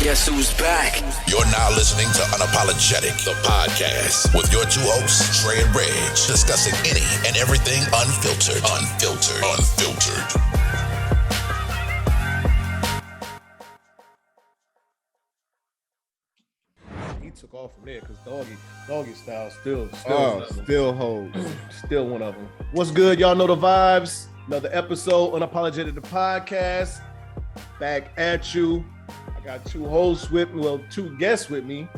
Guess who's back? You're now listening to Unapologetic, the podcast, with your two hosts, Trey and Reg, discussing any and everything unfiltered. He took off from there because doggy style still holds. Still one of them. What's good? Y'all know the vibes. Another episode, Unapologetic, the podcast. Back at you. I got two hosts with me, well, two guests with me.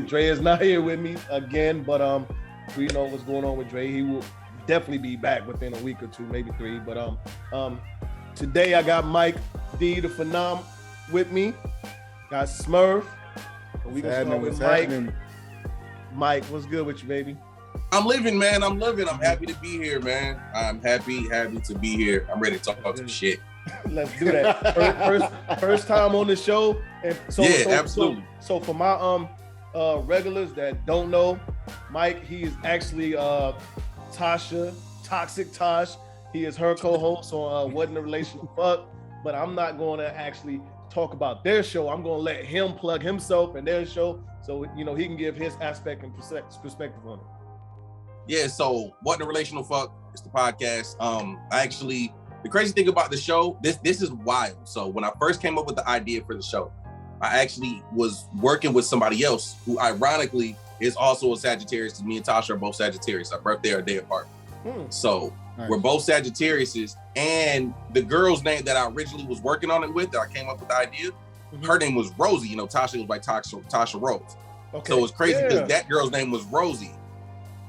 Dre is not here with me again, but we know what's going on with Dre. He will definitely be back within a week or two, maybe three. But today I got Mike D, the Phenom, with me. Got Smurf. We gonna start with Mike. Mike, what's good with you, baby? I'm living, man. I'm happy to be here, man. I'm happy to be here. I'm ready to talk about some shit. Let's do that. First time on the show. And absolutely. So for my regulars that don't know, Mike, he is actually Tasha, Toxic Tosh. He is her co-host on What in the Relation Fuck. But I'm not going to actually talk about their show. I'm going to let him plug himself and their show, so he can give his aspect and perspective on it. Yeah, so What in the Relational Fuck is the podcast. The crazy thing about the show, this is wild. So when I first came up with the idea for the show, I actually was working with somebody else who ironically is also a Sagittarius. Me and Tasha are both Sagittarius. Our birthday are a day apart. So nice. We're both Sagittariuses, and the girl's name that I originally was working on it with, that I came up with the idea, her name was Rosie. Tasha was like Tasha Rose. Okay. So it was crazy because that girl's name was Rosie.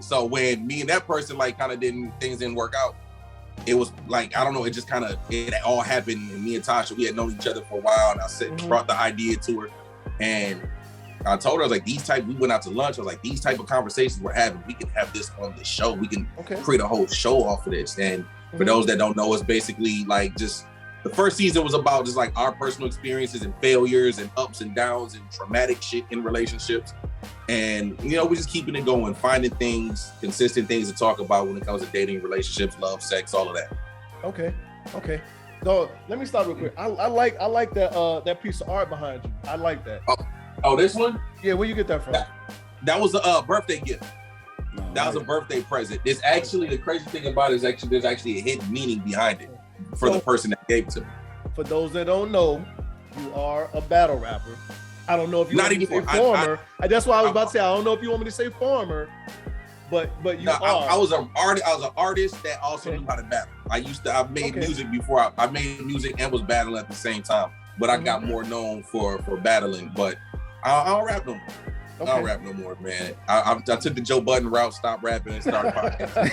So when me and that person things didn't work out, it was like, I don't know, it all happened. And me and Tasha, we had known each other for a while, and I brought the idea to her, and I told her, I was like, we went out to lunch. I was like, these type of conversations we're having, we can have this on the show. We can create a whole show off of this. And for those that don't know, it's basically like just the first season was about just like our personal experiences and failures and ups and downs and traumatic shit in relationships. And, we're just keeping it going, finding things, consistent things to talk about when it comes to dating, relationships, love, sex, all of that. Okay. So let me stop real quick. I like that piece of art behind you. I like that. Oh, this one? Yeah, where you get that from? That was a birthday gift. That was a birthday present. It's actually, the crazy thing about it is there's actually a hidden meaning behind it for the person that gave it to me. For those that don't know, you are a battle rapper. I don't know if you want me to say farmer. That's why I was about to say, I don't know if you want me to say farmer, but you are. I was an artist that also knew how to battle. I made music before. I made music and was battling at the same time. But I got more known for battling. But I don't rap no more. I don't rap no more, man. I took the Joe Budden route, stopped rapping, and started podcasting.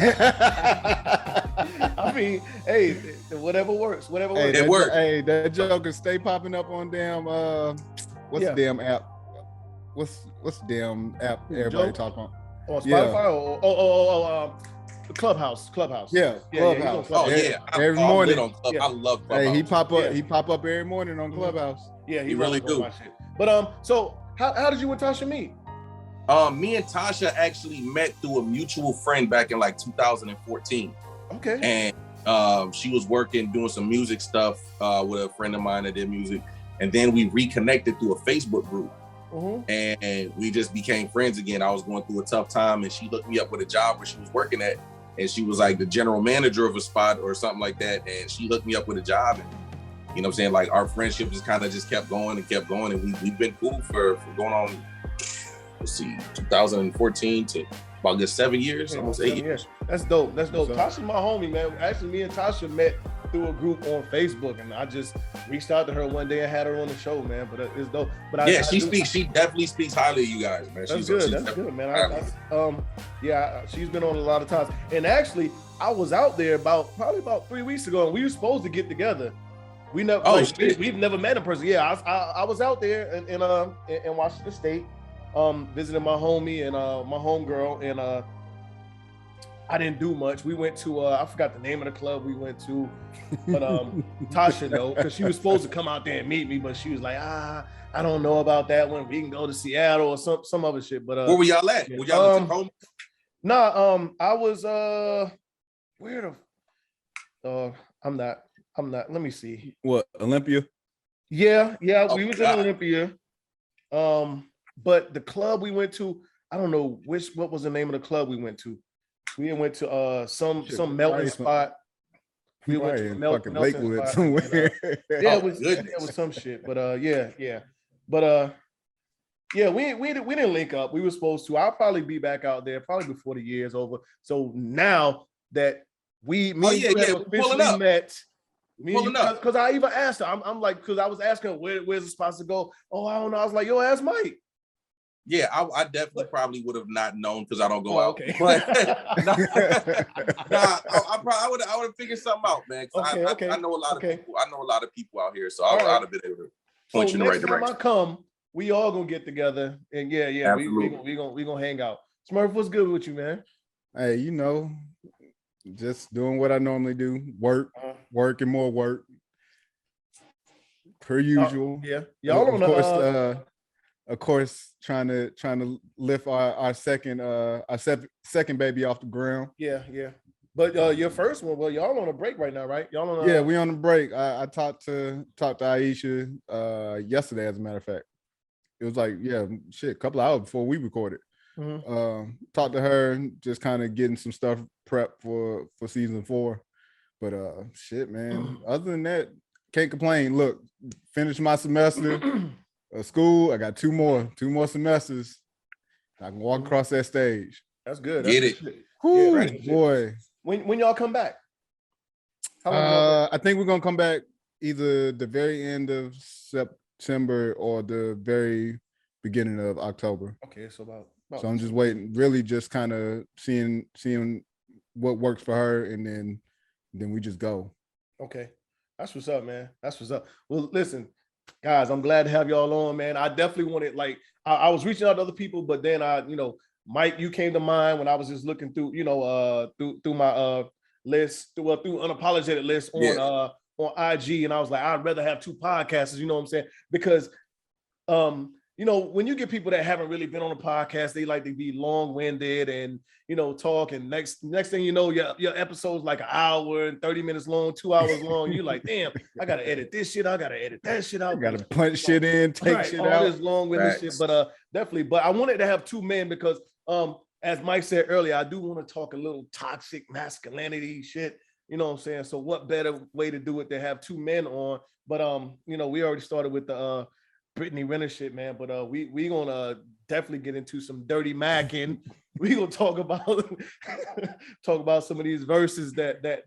I mean, hey, whatever works. It works. Hey, that joke can stay popping up on damn. What's the damn app? What's the damn app everybody talking about? On Spotify or Clubhouse. Yeah, Clubhouse. Every morning. I love Clubhouse. Hey, he pop up every morning on Clubhouse. Yeah, he really do. But so how did you and Tasha meet? Me and Tasha actually met through a mutual friend back in like 2014. Okay. And she was doing some music stuff with a friend of mine that did music. And then we reconnected through a Facebook group. And we just became friends again. I was going through a tough time, and she hooked me up with a job where she was working at. And she was like the general manager of a spot or something like that. And she hooked me up with a job. And you know what I'm saying? Like our friendship just kept going. And we've been cool for going on, 2014 to about good 7 years, almost 8 years. That's dope. Tasha's my homie, man. Actually, me and Tasha met through a group on Facebook, and I just reached out to her one day and had her on the show, man. But it's dope. But she definitely speaks highly of you guys, man. That's good, man. She's been on a lot of times. And actually, I was out there probably about 3 weeks ago, and we were supposed to get together. We never. We've never met in person. Yeah, I was out there in Washington State, visiting my homie and my homegirl, and I didn't do much. We went to I forgot the name of the club we went to, but Tasha know, because she was supposed to come out there and meet me, but she was like, I don't know about that one. We can go to Seattle or some other shit. But where were y'all at? Were y'all in Tacoma? Nah, I was where the I'm not. Let me see. What, Olympia? Yeah, we was in Olympia. But the club we went to, I don't know what was the name of the club we went to. We went to some melting spot. We went to a melting Lakewood spot. somewhere. Yeah, it was some shit. But yeah. But yeah, we didn't link up. We were supposed to. I'll probably be back out there probably before the year's over. So now that me and you have officially met, because I even asked her, I'm like, because I was asking her where's the spots to go. Oh, I don't know. I was like, yo, ask Mike. Yeah, I definitely probably would have not known because I don't go out. Okay. But I would have figured something out, man. I know a lot of people. I know a lot of people out here, so I'd have been able to point you in the right direction. Next time I come, we all gonna get together, and yeah, we gonna hang out. Smurf, what's good with you, man? Hey, just doing what I normally do: work and more work, per usual. Yeah, y'all on the of course, trying to lift our second baby off the ground. Yeah. But your first one, well, y'all on a break right now, right? Y'all on yeah, we on a break. I talked to Aisha yesterday, as a matter of fact. It was like, a couple of hours before we recorded. Mm-hmm. Talked to her, just kind of getting some stuff prepped for season 4. But shit, man. Other than that, can't complain. Look, finished my semester of school. I got two more semesters. I can walk across that stage. That's good. Get it. Whew, boy. When y'all come back? I think we're gonna come back either the very end of September or the very beginning of October. Okay, so so I'm just waiting, really just kind of seeing what works for her, and then we just go. Okay. That's what's up, man. That's what's up. Well, listen, guys, I'm glad to have y'all on, man. I definitely wanted, I was reaching out to other people, but then Mike, you came to mind when I was just looking through, through my list, through unapologetic list on IG, and I was like, I'd rather have 2 podcasters, you know what I'm saying? Because when you get people that haven't really been on a podcast, they like to be long-winded and talk, and next thing you know, your episode's like an hour and 30 minutes long, 2 hours long. You're like, damn, I gotta edit this shit, I gotta edit that shit out. I gotta punch shit in, take shit out. All this long-winded shit, but definitely. But I wanted to have 2 men because as Mike said earlier, I do want to talk a little toxic masculinity shit. You know what I'm saying? So what better way to do it than have 2 men on? But we already started with the Brittany Renner shit, man. But we gonna definitely get into some dirty Mackin. We gonna talk about some of these verses that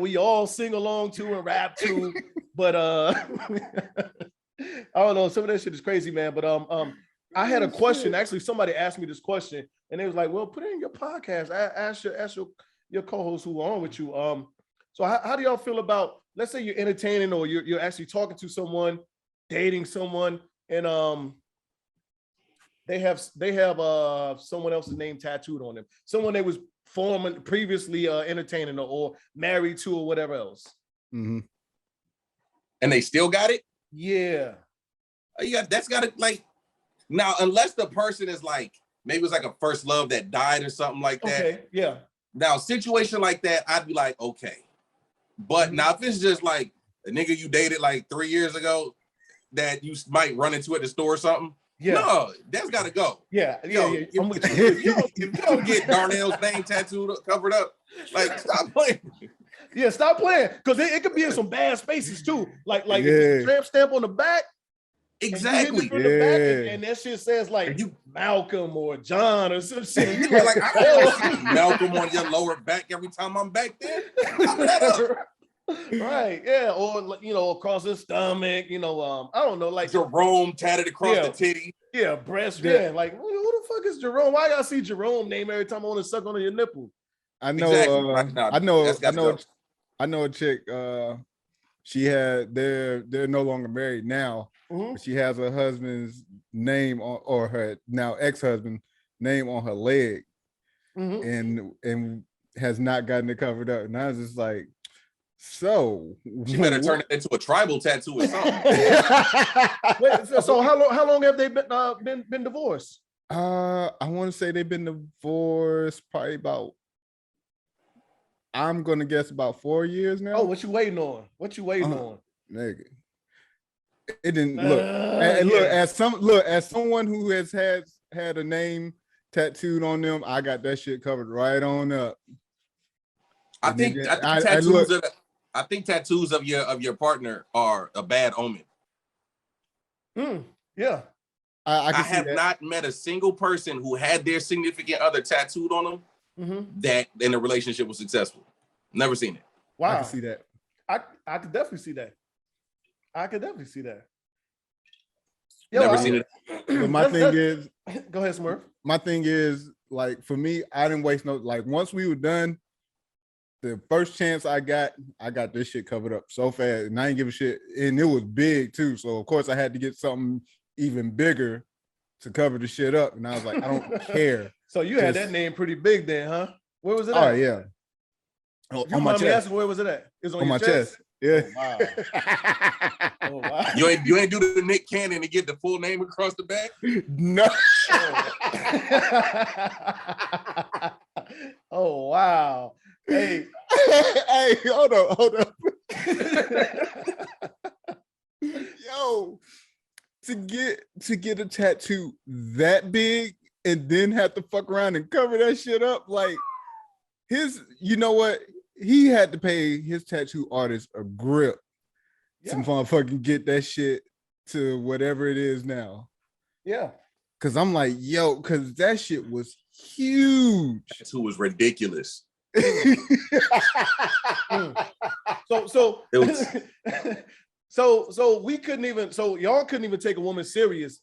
we all sing along to and rap to. But I don't know. Some of that shit is crazy, man. But I had a question. Actually, somebody asked me this question, and they was like, "Well, put it in your podcast. Ask your co-hosts who are on with you." So how do y'all feel about, let's say you're entertaining or you're actually talking to someone, dating someone, and they have someone else's name tattooed on them, someone they was previously entertaining or married to or whatever else. Mm-hmm. And they still got it? Yeah. That's got it, like, now, unless the person is like, maybe it was like a first love that died or something like that. Okay, yeah. Now, situation like that, I'd be like, okay. But now if it's just like a nigga you dated like 3 years ago that you might run into at the store or something, no, that's gotta go. Yeah. If you don't get Darnell's name tattooed, covered up, like, stop playing. Yeah, stop playing. Because it could be in some bad spaces too. Like if it's a tramp stamp on the back. Exactly. And the back, and that shit says like Malcolm or John or some shit. You like, I don't see Malcolm on your lower back every time I'm back there. Right, yeah, or across his stomach, I don't know, like Jerome tatted across the titty. Yeah, breast, man. Like, who the fuck is Jerome? Why y'all see Jerome name every time I want to suck on your nipple? I know, I know a chick. They're no longer married now. But she has her husband's name or her now ex-husband name on her leg, and has not gotten it covered up. And I was just like, so she better turn it into a tribal tattoo or something. Wait, so how long have they been divorced? I want to say they've been divorced probably about, I'm gonna guess about 4 years now. Oh, what you waiting on? Nigga. It didn't look. And look, as someone who has had a name tattooed on them, I got that shit covered right on up. I think tattoos of your partner are a bad omen. Yeah. I have not met a single person who had their significant other tattooed on them that in a relationship was successful. Never seen it. Wow. I can see that. I could definitely see that. Yo, never seen it. But my thing is, go ahead, Smurf. My thing is, like, for me, I didn't waste no, like, once we were done, the first chance I got this shit covered up so fast, and I didn't give a shit. And it was big too. So of course I had to get something even bigger to cover the shit up. And I was like, I don't care. So you had that name pretty big then, huh? Where was it at? Oh, yeah. On my chest. Where was it at? It was on my chest. Yeah. Oh, wow. You ain't do the Nick Cannon and get the full name across the back? No. Oh, wow. Hey, hold up. Yo, to get a tattoo that big and then have to fuck around and cover that shit up, like you know what? He had to pay his tattoo artist a grip to motherfucking get that shit to whatever it is now. Yeah. Cause I'm like, yo, cause that shit was huge. Tattoo was ridiculous. So we couldn't even, so y'all couldn't even take a woman serious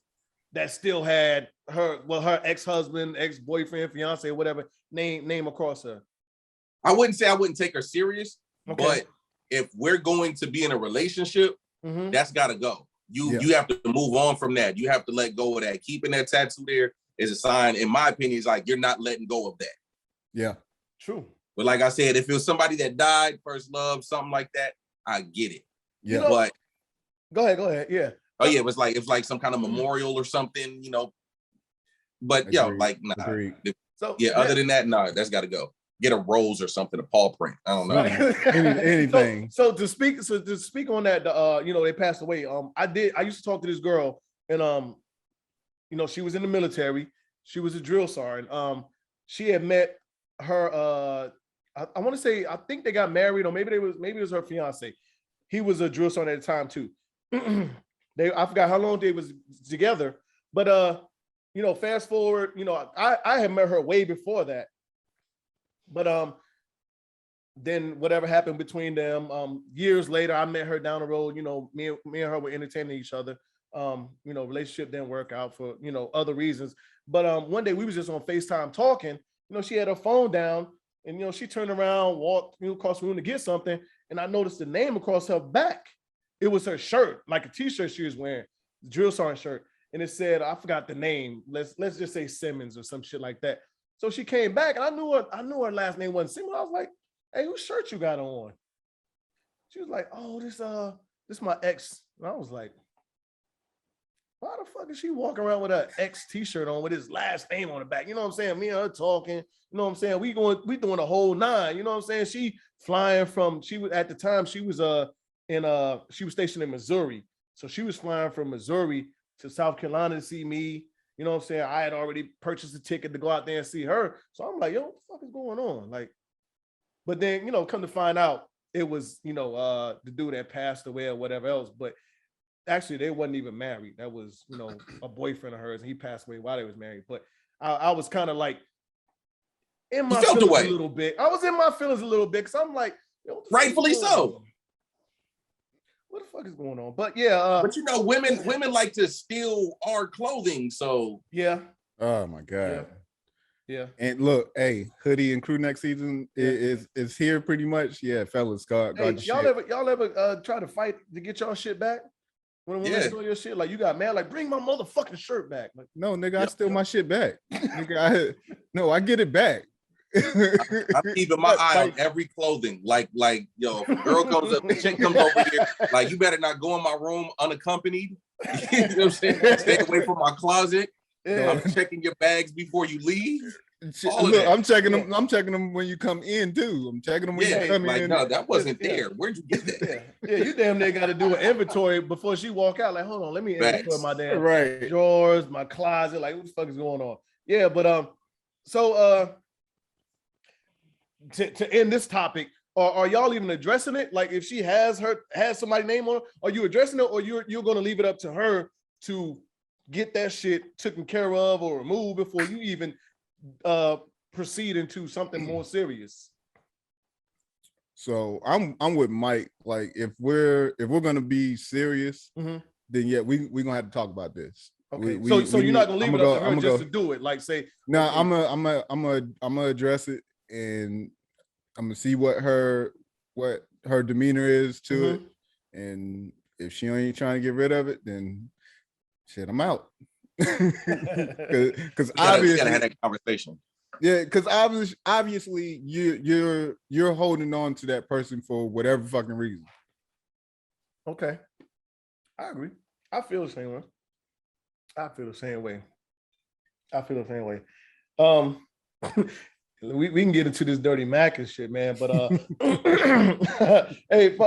that still had her ex-husband, ex-boyfriend, fiance, whatever name across her. I wouldn't say I wouldn't take her serious, but if we're going to be in a relationship, that's gotta go. You have to move on from that. You have to let go of that. Keeping that tattoo there is a sign, in my opinion, is like you're not letting go of that. Yeah. True. But like I said, if it was somebody that died, first love, something like that, I get it. Yeah. But go ahead. Yeah. Oh yeah, it was like some kind of memorial or something, you know. But like nah. So other than that, no, that's gotta go. Get a rose or something, a paw print. I don't know. Anything. So to speak on that, they passed away. I used to talk to this girl, and she was in the military. She was a drill sergeant. She had met her. I want to say, I think they got married, or maybe it was her fiance. He was a drill sergeant at the time too. I forgot how long they was together, but fast forward, I had met her way before that. But then whatever happened between them, years later, I met her down the road. Me and her were entertaining each other. Relationship didn't work out for other reasons. But one day we was just on FaceTime talking. She had her phone down, and she turned around, walked across the room to get something, and I noticed the name across her back. It was her shirt, like a t-shirt she was wearing, drill sergeant shirt, and it said, I forgot the name. Let's just say Simmons or some shit like that. So she came back, and I knew her last name wasn't Simmons. I was like, hey, whose shirt you got on? She was like, oh, this my ex. And I was like, why the fuck is she walking around with her ex t-shirt on with his last name on the back? You know what I'm saying? Me and her talking, you know what I'm saying? We doing a whole nine, you know what I'm saying? She flying at the time, she was she was stationed in Missouri. So she was flying from Missouri to South Carolina to see me. You know what I'm saying? I had already purchased a ticket to go out there and see her. So I'm like, yo, what the fuck is going on? Like, but then, come to find out, it was, the dude that passed away or whatever else. But actually, they wasn't even married. That was, a boyfriend of hers, and he passed away while they was married. But I was kind of like in my feelings a little bit. I was in my feelings a little bit because I'm like, yo, rightfully so. What the fuck is going on? But yeah, but women like to steal our clothing, so yeah. Oh my god. Yeah. And look, hey, hoodie and crew neck season is here pretty much. Yeah, fellas, God, y'all ever try to fight to get y'all shit back? When women steal your shit, like you got mad, like bring my motherfucking shirt back. Like, no, nigga, I steal my shit back. Nigga, I get it back. I'm keeping my eye on every clothing. Like, yo, if a girl comes up, a chick comes over here, like, you better not go in my room unaccompanied. You know what I'm saying? Stay away from my closet. Yeah. I'm checking your bags before you leave. Look, I'm checking them. I'm checking them when you come in too. I'm checking them when you come in. No, that wasn't there. Where'd you get that? You damn near got to do an inventory before she walk out. Like, hold on, let me inventory my damn right drawers, my closet. Like, what the fuck is going on? Yeah, but so to end this topic, are y'all even addressing it? Like, if she has somebody's name on it, are you addressing it, or you're going to leave it up to her to get that shit taken care of or removed before you even proceed into something more serious? So I'm with Mike. Like, if we're gonna be serious, then yeah, we're gonna have to talk about this. Okay. So you're not gonna leave it up to her just to do it. Like, say, no, okay. I'm gonna address it, and I'm gonna see what her demeanor is to it, and if she ain't trying to get rid of it, then shit, I'm out. Because obviously gotta have that conversation. Yeah, because obviously you're holding on to that person for whatever fucking reason. Okay, I agree. I feel the same way. I feel the same way. We can get into this dirty Mac and shit, man. But hey,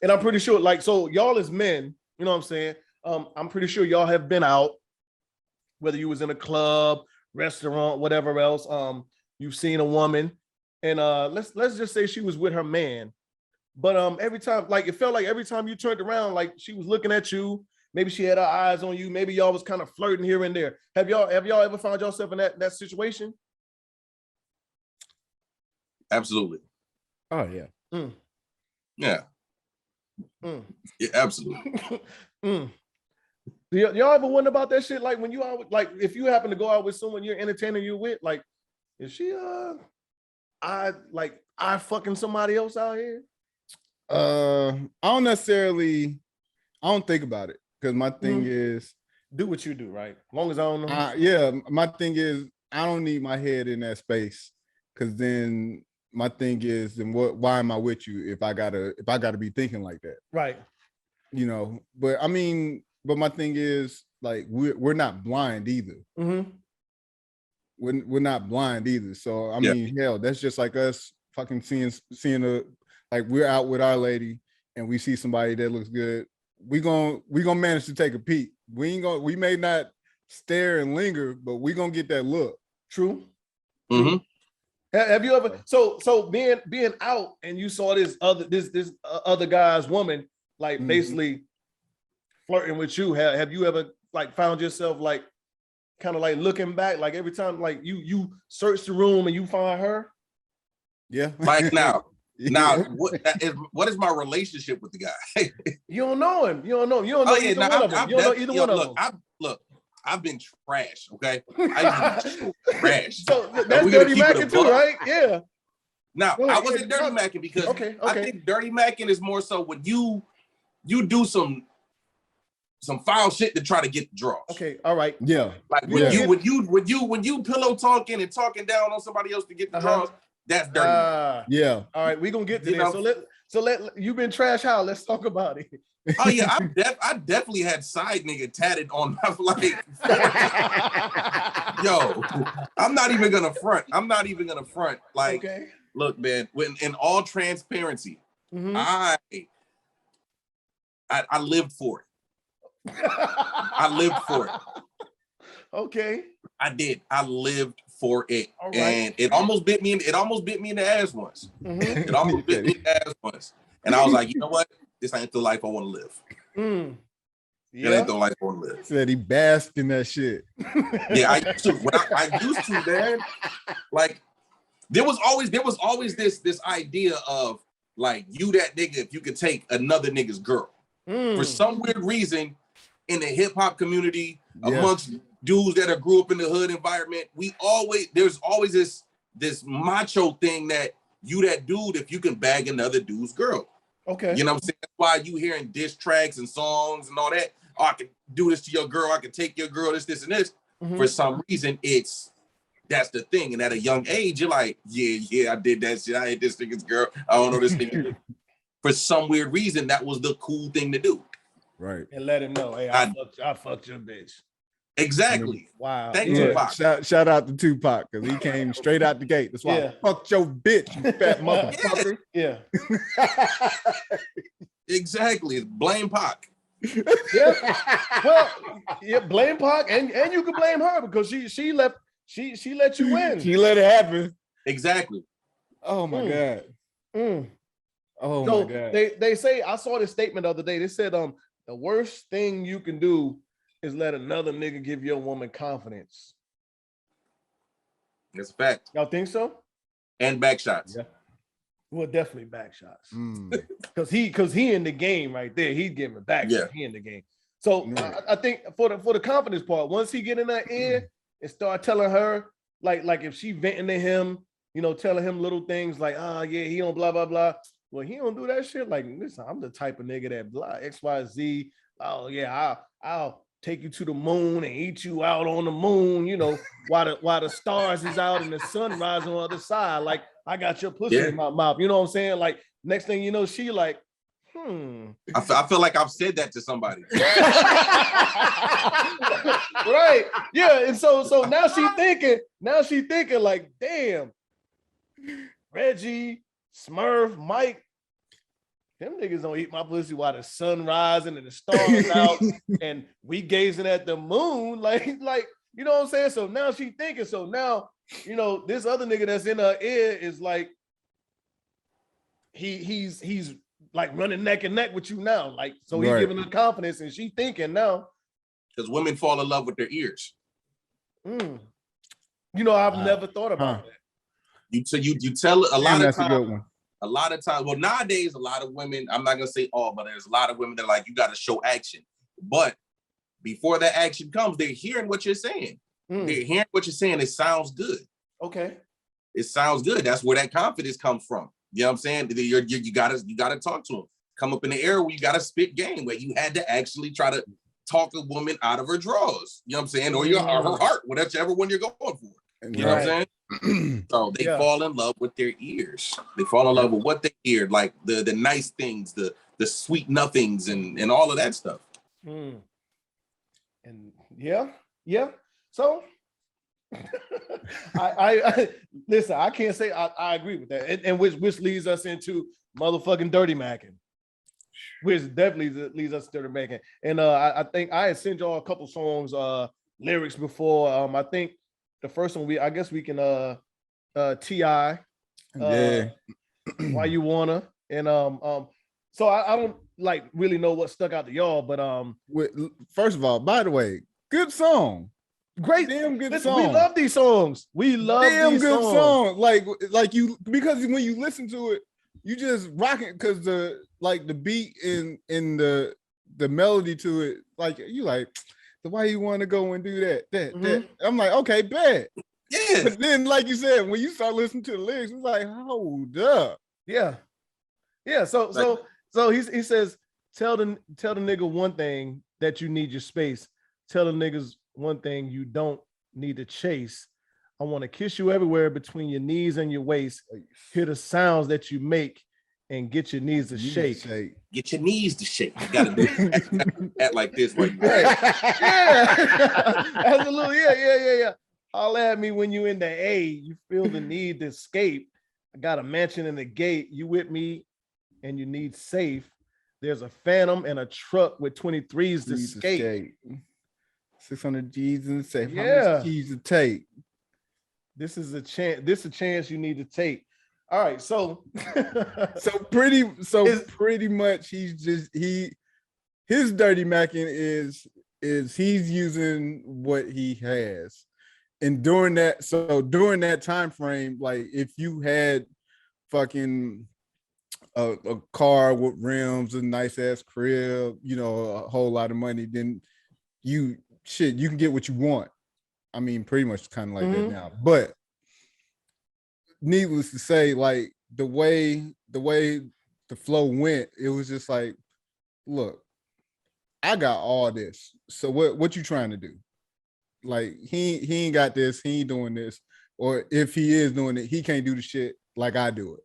and I'm pretty sure, like, so y'all as men, you know what I'm saying? I'm pretty sure y'all have been out, whether you was in a club, restaurant, whatever else. You've seen a woman, and let's just say she was with her man, but every time, like, it felt like every time you turned around, like she was looking at you. Maybe she had her eyes on you. Maybe y'all was kind of flirting here and there. Have y'all ever found yourself in that situation? Absolutely. Oh yeah. Yeah. Yeah, absolutely. Do y'all ever wonder about that shit? Like, when you out, like, if you happen to go out with someone you're entertaining you with, like, is she I fucking somebody else out here? I don't think about it, because my thing is, do what you do, right? As long as I don't know. Yeah, my thing is, I don't need my head in that space, because then my thing is, then why am I with you if I gotta be thinking like that? Right. You know, but I mean, but my thing is, like, we're not blind either. We're not blind either. So I mean, hell, that's just like us fucking seeing like, we're out with our lady and we see somebody that looks good. We gonna manage to take a peek. We may not stare and linger, but we gonna get that look. True. Have you ever, so being out and you saw this other guy's woman, like, basically flirting with you? Have you ever, like, found yourself, like, kind of like looking back, like, every time, like, you search the room and you find her? Yeah. Like, now, what is my relationship with the guy? You don't know him. You don't know either one of them. You don't know either one of them. I've been trash, okay? I've been trash. So that's dirty macking too, right? Yeah. Now, I wasn't dirty macking because I think dirty macking is more so when you do some foul shit to try to get the draws. Okay, all right. Yeah. Like when you pillow talking and talking down on somebody else to get the draws, that's dirty. Yeah. All right, we're gonna get to this. So let you've been trash how? Let's talk about it. Oh yeah, I definitely had side nigga tatted on my, like, yo, I'm not even gonna front. Like, look, man, in all transparency, I lived for it. I lived for it. Okay. I did. I lived for it. Right. And it almost bit me in the ass once. It almost bit me in the ass once. And I was like, you know what? This ain't the life I want to live. Yeah. It ain't the life I want to live. Said he basked in that shit. Yeah, I used to. I used to, man. Like, there was always this idea of, like, you that nigga if you could take another nigga's girl. For some weird reason, in the hip hop community, amongst dudes that grew up in the hood environment, there's always this macho thing that you that dude if you can bag another dude's girl. Okay. You know what I'm saying? That's why you hearing diss tracks and songs and all that. Oh, I can do this to your girl. I can take your girl, this, and this. For some reason, that's the thing. And at a young age, you're like, yeah, I did that shit. I hit this nigga's girl. I don't know this nigga. For some weird reason, that was the cool thing to do. Right. And let him know, hey, I fucked your bitch. Exactly. Wow. Thank you, Tupac. Shout out to Tupac because he came straight out the gate. That's why I fucked your bitch, you fat motherfucker. Yeah. Exactly. Blame Pac. Yeah. Well, blame Pac and you can blame her because she let you win. She let it happen. Exactly. Oh my God. Oh so my God. They say, I saw this statement the other day. They said the worst thing you can do is let another nigga give your woman confidence. That's a fact. Y'all think so? And back shots. Yeah. Well, definitely back shots. Because he in the game right there. He's giving back. Yeah. He in the game. So I think for the confidence part, once he get in that ear and start telling her, like if she venting to him, telling him little things like, he don't blah, blah, blah. Well, he don't do that shit. Like, listen, I'm the type of nigga that blah, X, Y, Z. Oh, yeah, I'll take you to the moon and eat you out on the moon, while the stars is out and the sun rises on the other side. Like, I got your pussy in my mouth. You know what I'm saying? Like, next thing you know, she like, I feel like I've said that to somebody. Right. Yeah. And so now she thinking like, damn, Reggie, Smurf, Mike, them niggas don't eat my pussy while the sun rising and the stars out and we gazing at the moon. Like, you know what I'm saying? So now she thinking, so now, this other nigga that's in her ear is like, he's like running neck and neck with you now. Like, so he's giving her confidence and she thinking now. Because women fall in love with their ears. I've never thought about that. You tell a lot of times. A lot of times, well, nowadays, a lot of women, I'm not gonna say all, but there's a lot of women that are like, you got to show action. But before that action comes, they're hearing what you're saying. They're hearing what you're saying. It sounds good. Okay. It sounds good. That's where that confidence comes from. You know what I'm saying? You gotta talk to them. Come up in the era where you gotta spit game, where you had to actually try to talk a woman out of her drawers. You know what I'm saying? Or her heart, whichever one you're going for. You know what I'm saying? So they fall in love with their ears. They fall in love with what they hear, like the nice things, the sweet nothings, and all of that stuff. And So I listen. I can't say I agree with that, and which leads us into motherfucking dirty macking, which definitely leads us to dirty macking. And I think I had sent y'all a couple songs lyrics before. I think the first one we can T.I. Why You Wanna, and so I don't like really know what stuck out to y'all, but first of all, by the way, good song. Great, damn good listen, song. We love these songs. We love damn these good songs. song. Like you, because when you listen to it, you just rock it because the beat and the melody to it, like you like, so why you want to go and do that? I'm like, okay, bet. Yeah. But then, like you said, when you start listening to the lyrics, it's like, hold up. Yeah. So he says, tell the nigga one thing that you need your space. Tell the niggas one thing you don't need to chase. I want to kiss you everywhere between your knees and your waist. Hear the sounds that you make and get your knees to shake. Get your knees to shake. You gotta do that like this. Right? Yeah. Absolutely. Yeah. Holla at me when you in the A. You feel the need to escape. I got a mansion in the gate. You with me and you need safe. There's a phantom and a truck with 23s to skate. 600 G's in the safe. Yeah. How much G's to take? This is a chance. This is a chance you need to take. All right, so pretty much his dirty macking is he's using what he has. And during that time frame, like if you had fucking a car with rims, a nice ass crib, a whole lot of money, then you can get what you want. I mean, pretty much kind of like that now. But needless to say, like the way the flow went, it was just like, look, I got all this. So what you trying to do? Like he ain't got this, he ain't doing this, or if he is doing it, he can't do the shit like I do it.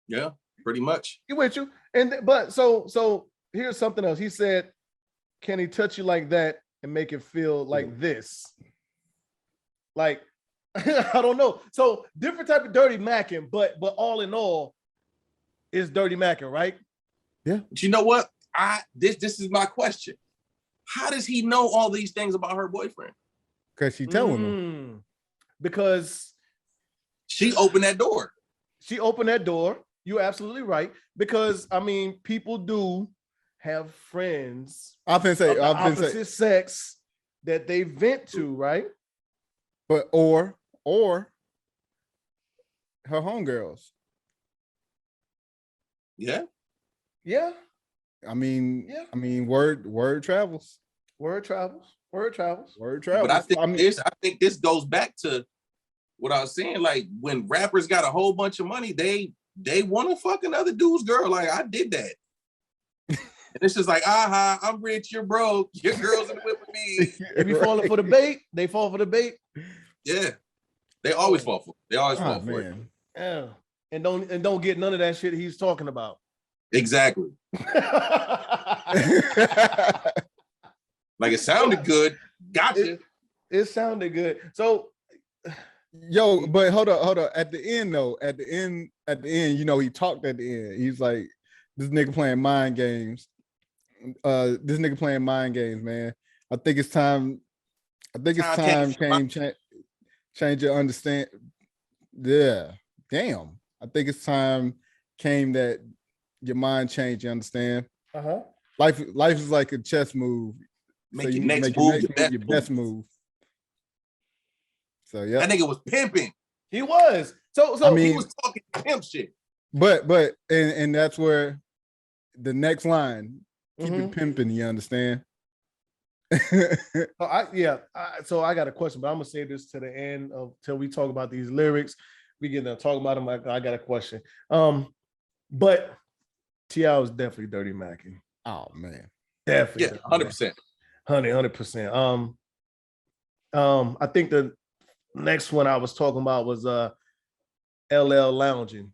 Yeah, pretty much. He with you. But so here's something else. He said, can he touch you like that and make it feel like this. Like, I don't know. So different type of dirty macking, but all in all, is dirty macking, right? Yeah. But you know what? This is my question. How does he know all these things about her boyfriend? Because she telling him. Because she opened that door. She opened that door. You're absolutely right. Because I mean, people do have friends of the opposite sex that they vent to, right? But or her homegirls. Yeah. Yeah. I mean, word travels. Word travels. But I think this goes back to what I was saying. Like when rappers got a whole bunch of money, they want to fuck another dude's girl. Like I did that. And it's just like, I'm rich, you're broke, your girl's in the whip with me. They be falling for the bait. They fall for the bait. Yeah. They always fall for it. They always fall for it. Yeah. And don't get none of that shit he's talking about. Exactly. Like it sounded good. Gotcha. It sounded good. So yo, but hold up. At the end, you know, he talked at the end. He's like, this nigga playing mind games. Man. I think it's time change your understand. Yeah. Damn. I think it's time came that your mind changed, you understand? Uh-huh. Life is like a chess move. Make your next move your best move. So yeah. That nigga was pimping. He was. So I mean, he was talking pimp shit. But and that's where the next line, keep it pimping, you understand? So I got a question, but I'm gonna save this to the end till we talk about these lyrics. We get to talk about them. I got a question. But T.I. was definitely dirty macking. Oh man, Yeah, definitely. 100%. 100%. I think the next one I was talking about was LL Lounging.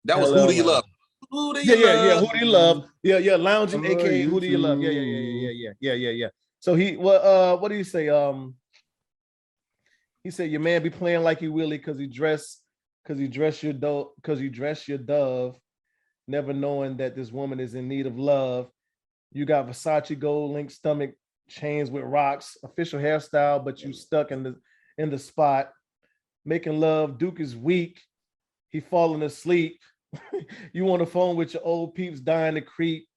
That was Who Do You Love? Who Do You Love? Who Do You Love? Yeah, Lounging, aka Who Do You Love? Yeah. So what do you say? He said your man be playing like he Willie because he dress your dove, never knowing that this woman is in need of love. You got Versace gold link stomach chains with rocks, official hairstyle, but you stuck in the spot. Making love, Duke is weak. He falling asleep. You on the phone with your old peeps dying to creep.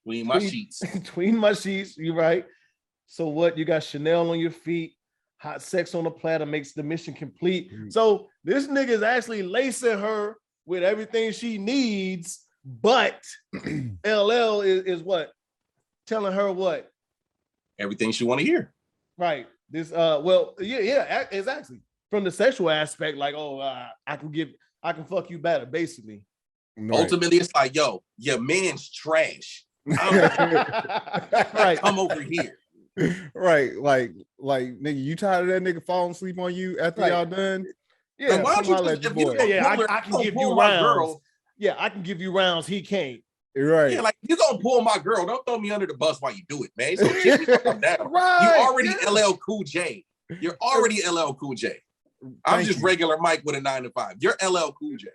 Between my sheets. Between my sheets, you right. So what? You got Chanel on your feet. Hot sex on the platter makes the mission complete. So this nigga is actually lacing her with everything she needs, but LL is what? Telling her what? Everything she want to hear. Right. This exactly. From the sexual aspect, like, I can fuck you better, basically. Right. Ultimately, it's like, yo, your man's trash. Right. Come over here. Right, like nigga, you tired of that nigga falling asleep on you after y'all done? Yeah, like, why don't you just, I can give you rounds. Girl. Yeah, I can give you rounds. He can't. Right. Yeah, like you gonna pull my girl. Don't throw me under the bus while you do it, man. So shit me down. Right. You already LL Cool J. You're already LL Cool J. I'm just regular Mike with a 9 to 5. You're LL Cool J.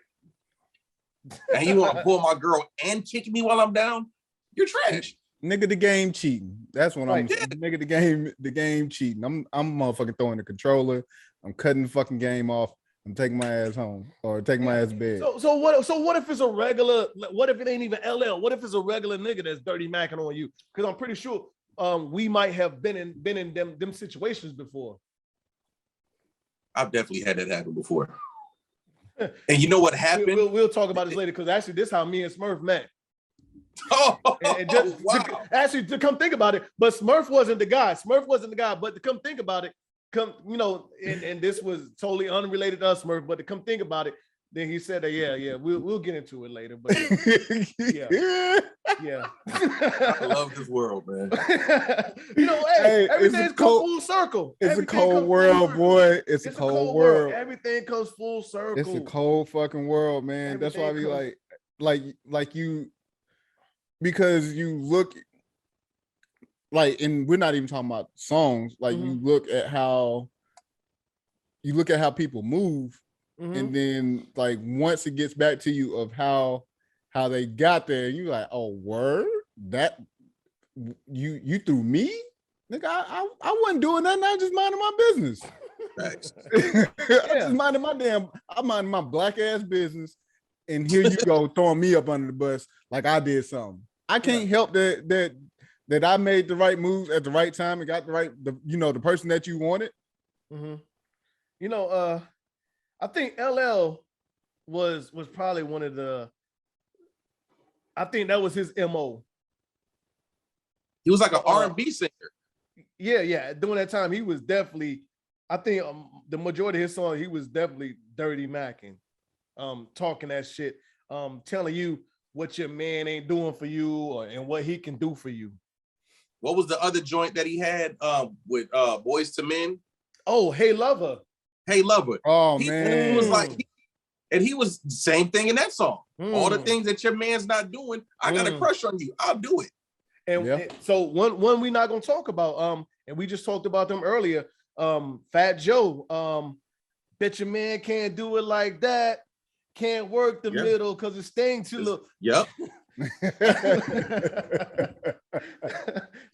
And you want to pull my girl and kick me while I'm down? You're trash. Nigga, the game cheating. That's what I'm saying. Nigga, the game cheating. I'm motherfucking throwing the controller. I'm cutting the fucking game off. I'm taking my ass home or taking my ass to bed. So what if it's a regular, what if it ain't even LL? What if it's a regular nigga that's dirty macking on you? Because I'm pretty sure we might have been in them situations before. I've definitely had that happen before. And you know what happened? We'll talk about this later, because actually this is how me and Smurf met. Oh, and just to come think about it, but Smurf wasn't the guy. But to come think about it, and this was totally unrelated to us, Smurf, but to come think about it, then he said that we'll get into it later. But yeah. I love this world, man. Everything's come full circle. It's a cold world, boy. It's a cold world. Everything comes full circle. It's a cold fucking world, man. That's why we like you, because you look like, and we're not even talking about songs. Like you look at how people move, and then like once it gets back to you of how they got there, you're like, oh, word, that you threw me, nigga. I wasn't doing nothing. I was just minding my business. I'm minding my black ass business, and here you go throwing me up under the bus like I did something. I can't help that I made the right moves at the right time and got the person that you wanted. You know, I think LL was probably one of the. I think that was his MO. He was like an R&B singer. Yeah. During that time, he was definitely. I think the majority of his songs, he was definitely dirty macking, talking that shit, telling you what your man ain't doing for you and what he can do for you. What was the other joint that he had with Boys to Men? Oh, Hey Lover. Hey Lover. Oh, man. He was like, and he was the same thing in that song. All the things that your man's not doing, I got a crush on you. I'll do it. And so one we're not gonna talk about, and we just talked about them earlier. Fat Joe, bet your man can't do it like that. Can't work the middle because it's staying too low. Yep.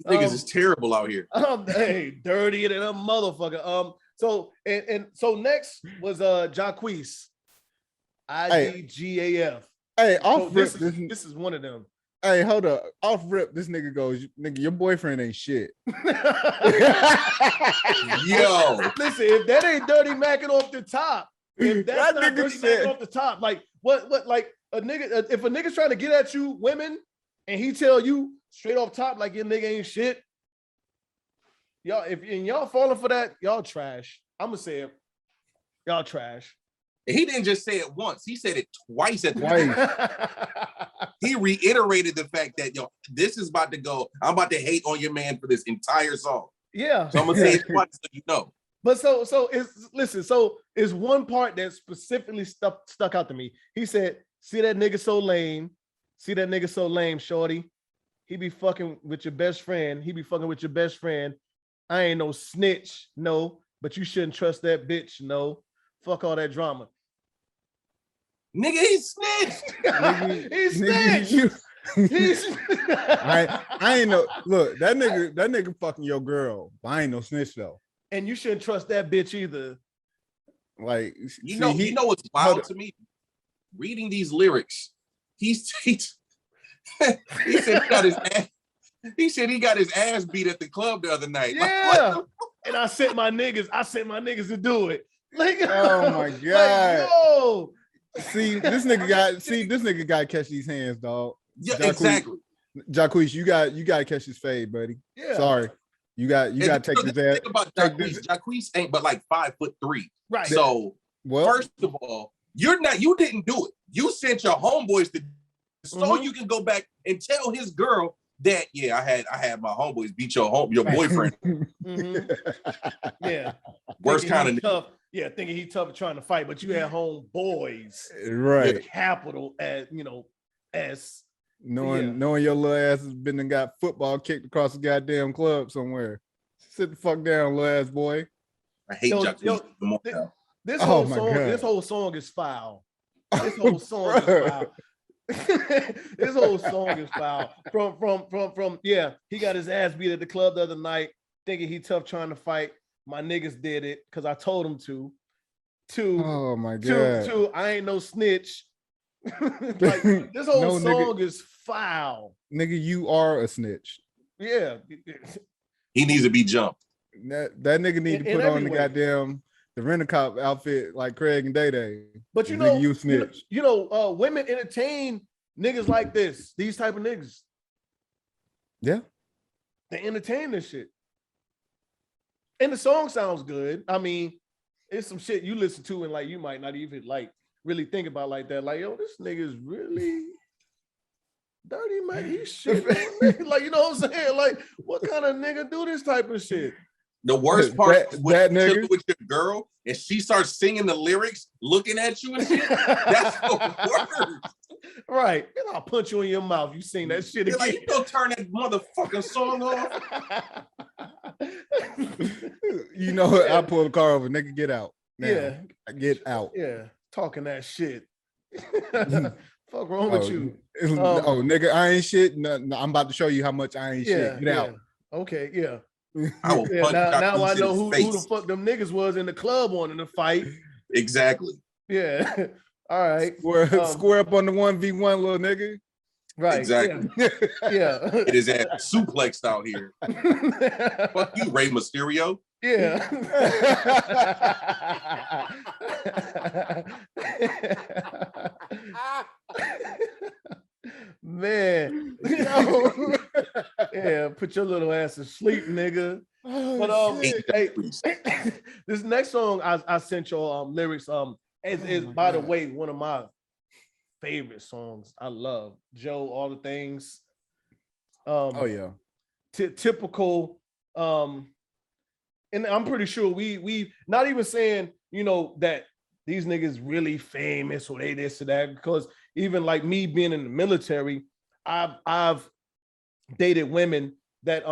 Niggas is terrible out here. Hey, dirty than a motherfucker. So next was Jacquees, IDGAF. Hey, so this is one of them. Hey, hold up. Off rip, this nigga goes, nigga, your boyfriend ain't shit. Yo. Listen, if that ain't dirty macking off the top, if that's not dirty macking off the top, like what like a nigga, if a nigga's trying to get at you women and he tell you straight off top like your nigga ain't shit, y'all, if y'all falling for that, y'all trash. I'm gonna say it. Y'all trash. He didn't just say it once, he said it twice at the end. He reiterated the fact that, yo, this is about to go. I'm about to hate on your man for this entire song. Yeah. So I'm gonna say it twice so you know. But so it's one part that specifically stuck out to me. He said, see that nigga so lame. See that nigga so lame, shorty. He be fucking with your best friend. He be fucking with your best friend. I ain't no snitch, no, but you shouldn't trust that bitch, no. Fuck all that drama. Nigga, he snitched. He snitched. I ain't no look. That nigga fucking your girl. I ain't no snitch though. And you shouldn't trust that bitch either. Like you know what's wild to me? Reading these lyrics, he said he got his ass beat at the club the other night. Yeah. And I sent my niggas to do it. Like, oh my god. Like, yo. See, this nigga got to catch these hands, dog. Yeah, exactly. Jacquees, you got to catch his fade, buddy. Yeah. Sorry. You got to take his ass. Think about Jacquees ain't but like 5'3". Right. So first of all, you didn't do it. You sent your homeboys to so you can go back and tell his girl that I had my homeboys beat your boyfriend. Yeah. Worst kind of tough. Yeah, thinking he tough trying to fight, but you had homeboys, right? With capital S. Knowing your little ass has been and got football kicked across the goddamn club somewhere. Sit the fuck down, little ass boy. I hate Jacquees. This whole song is foul. This whole song is foul. This whole song is foul. From he got his ass beat at the club the other night, thinking he tough trying to fight. My niggas did it because I told them to. Oh my god. Two, I ain't no snitch. Like, this whole song is foul. Nigga, you are a snitch. Yeah. He needs to be jumped. That nigga need to put on the goddamn the rent-a-cop outfit like Craig and Day Day. But you snitch. Women entertain niggas like this, these type of niggas. Yeah. They entertain this shit. And the song sounds good. I mean, it's some shit you listen to and like you might not even like really think about like that. Like, yo, this nigga is really dirty, man. He's shit. Like, you know what I'm saying? Like, what kind of nigga do this type of shit? The worst part is when you're chilling with your girl and she starts singing the lyrics, looking at you and shit. That's the worst. Right. And I'll punch you in your mouth. You seen that shit again. Like, you gonna turn that motherfucking song off? You know what? I pull the car over, nigga, get out. Now. Yeah. Get out. Yeah. Talking that shit. Fuck wrong with you? Nigga, I ain't shit. No, I'm about to show you how much I ain't shit. Get out. Okay, yeah. I will punch now I know who the fuck them niggas was in the club on in the fight. Exactly. Yeah. All right. Square up on the 1v1, little nigga. Right. Exactly. Yeah. It is at suplexed out here. Fuck you, Rey Mysterio. Yeah. Man. Yeah, put your little ass to sleep, nigga. But hey, this next song I sent your lyrics is by the way one of my favorite songs. I love Joe, All the Things. Typical. And I'm pretty sure we not even saying, you know, that these niggas really famous or they this or that, because even like me being in the military, I've dated women that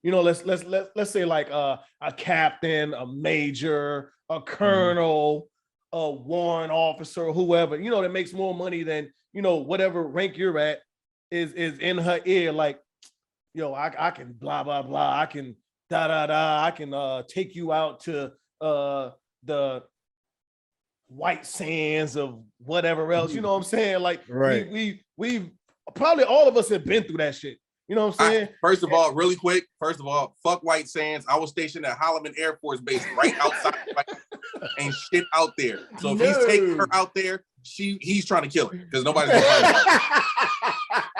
you know, let's say like a captain, a major, a colonel, a warrant officer, or whoever, you know, that makes more money than, you know, whatever rank you're at is in her ear, like, yo, I can blah blah blah, I can da da da, I can take you out to the white sands of whatever else, you know what I'm saying? Like, right. We've probably all of us have been through that shit. You know what I'm saying? First of all, really quick. First of all, fuck White Sands. I was stationed at Holloman Air Force Base right outside, ain't shit out there. So if he's taking her out there, he's trying to kill her because nobody's gonna find her.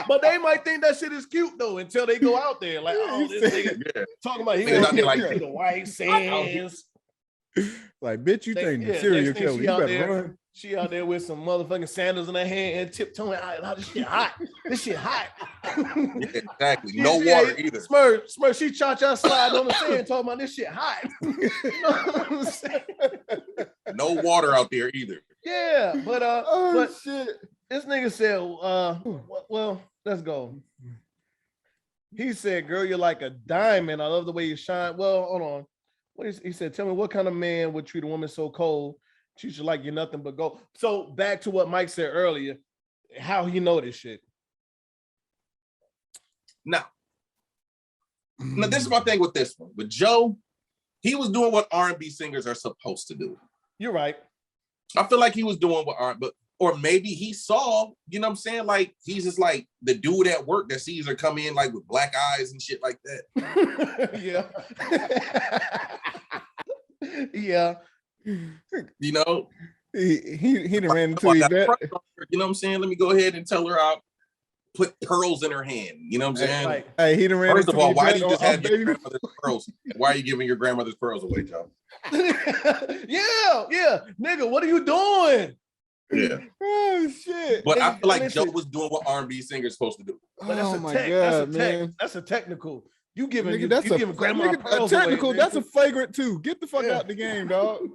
But they might think that shit is cute though until they go out there. Like, oh, this nigga talking about he gonna kill like the White Sands. Like, bitch, you think the serial killer? You better run. She out there with some motherfucking sandals in her hand and tiptoeing out. This shit hot. This shit hot. Yeah, exactly. No water either. Smurf, she cha-cha slide on the sand talking about this shit hot. You know what I'm saying? No water out there either. Yeah, but shit. This nigga said, well, let's go. He said, girl, you're like a diamond. I love the way you shine. Well, hold on. He said, tell me what kind of man would treat a woman so cold? She should like you nothing but gold. So back to what Mike said earlier, how he know this shit. Now, this is my thing with this one. With Joe, he was doing what R&B singers are supposed to do. You're right. I feel like he was doing what or maybe he saw, you know what I'm saying? Like, he's just like the dude at work that sees her come in like with black eyes and shit like that. Yeah. Yeah. You know, he done ran into Yvette. You know what I'm saying? Let me go ahead and tell her I'll put pearls in her hand. You know what I'm saying? Right. Hey, he done ran First into of all, why do you Yvette just have your grandmother's pearls? Why are you giving your grandmother's pearls away, Joe? Yeah. Nigga, what are you doing? Yeah. Oh shit. But I feel like Joe was doing what R&B singers supposed to do. But that's a technical. You giving grandma pearls technical. Away, that's a flagrant too. Get the fuck out the game, dog.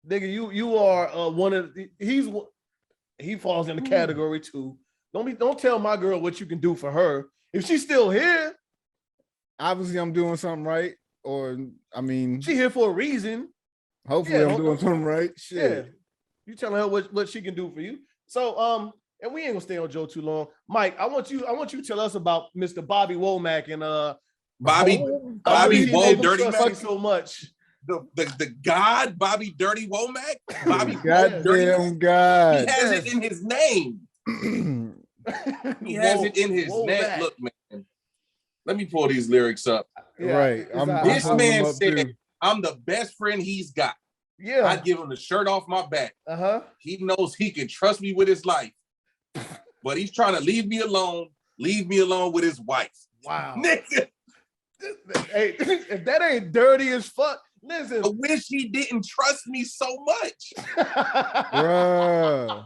Nigga, you are one of he falls in the category too. Don't tell my girl what you can do for her. If she's still here, obviously I'm doing something right. Or I mean, she here for a reason. Hopefully I'm doing something right. Shit. Yeah. You telling her what she can do for you. So and we ain't gonna stay on Joe too long. Mike, I want you to tell us about Mr. Bobby Womack and Bobby Woe Dirty Mac so much. The God Bobby Dirty Womack. Bobby goddamn God. He has it in his name. He has it in his name. Look, man. Let me pull these lyrics up. Yeah, right. This man said, I'm the best friend he's got. Yeah. I give him the shirt off my back. He knows he can trust me with his life. But he's trying to leave me alone with his wife. Wow. Nigga. Hey, if that ain't dirty as fuck, listen. I wish he didn't trust me so much. Bruh.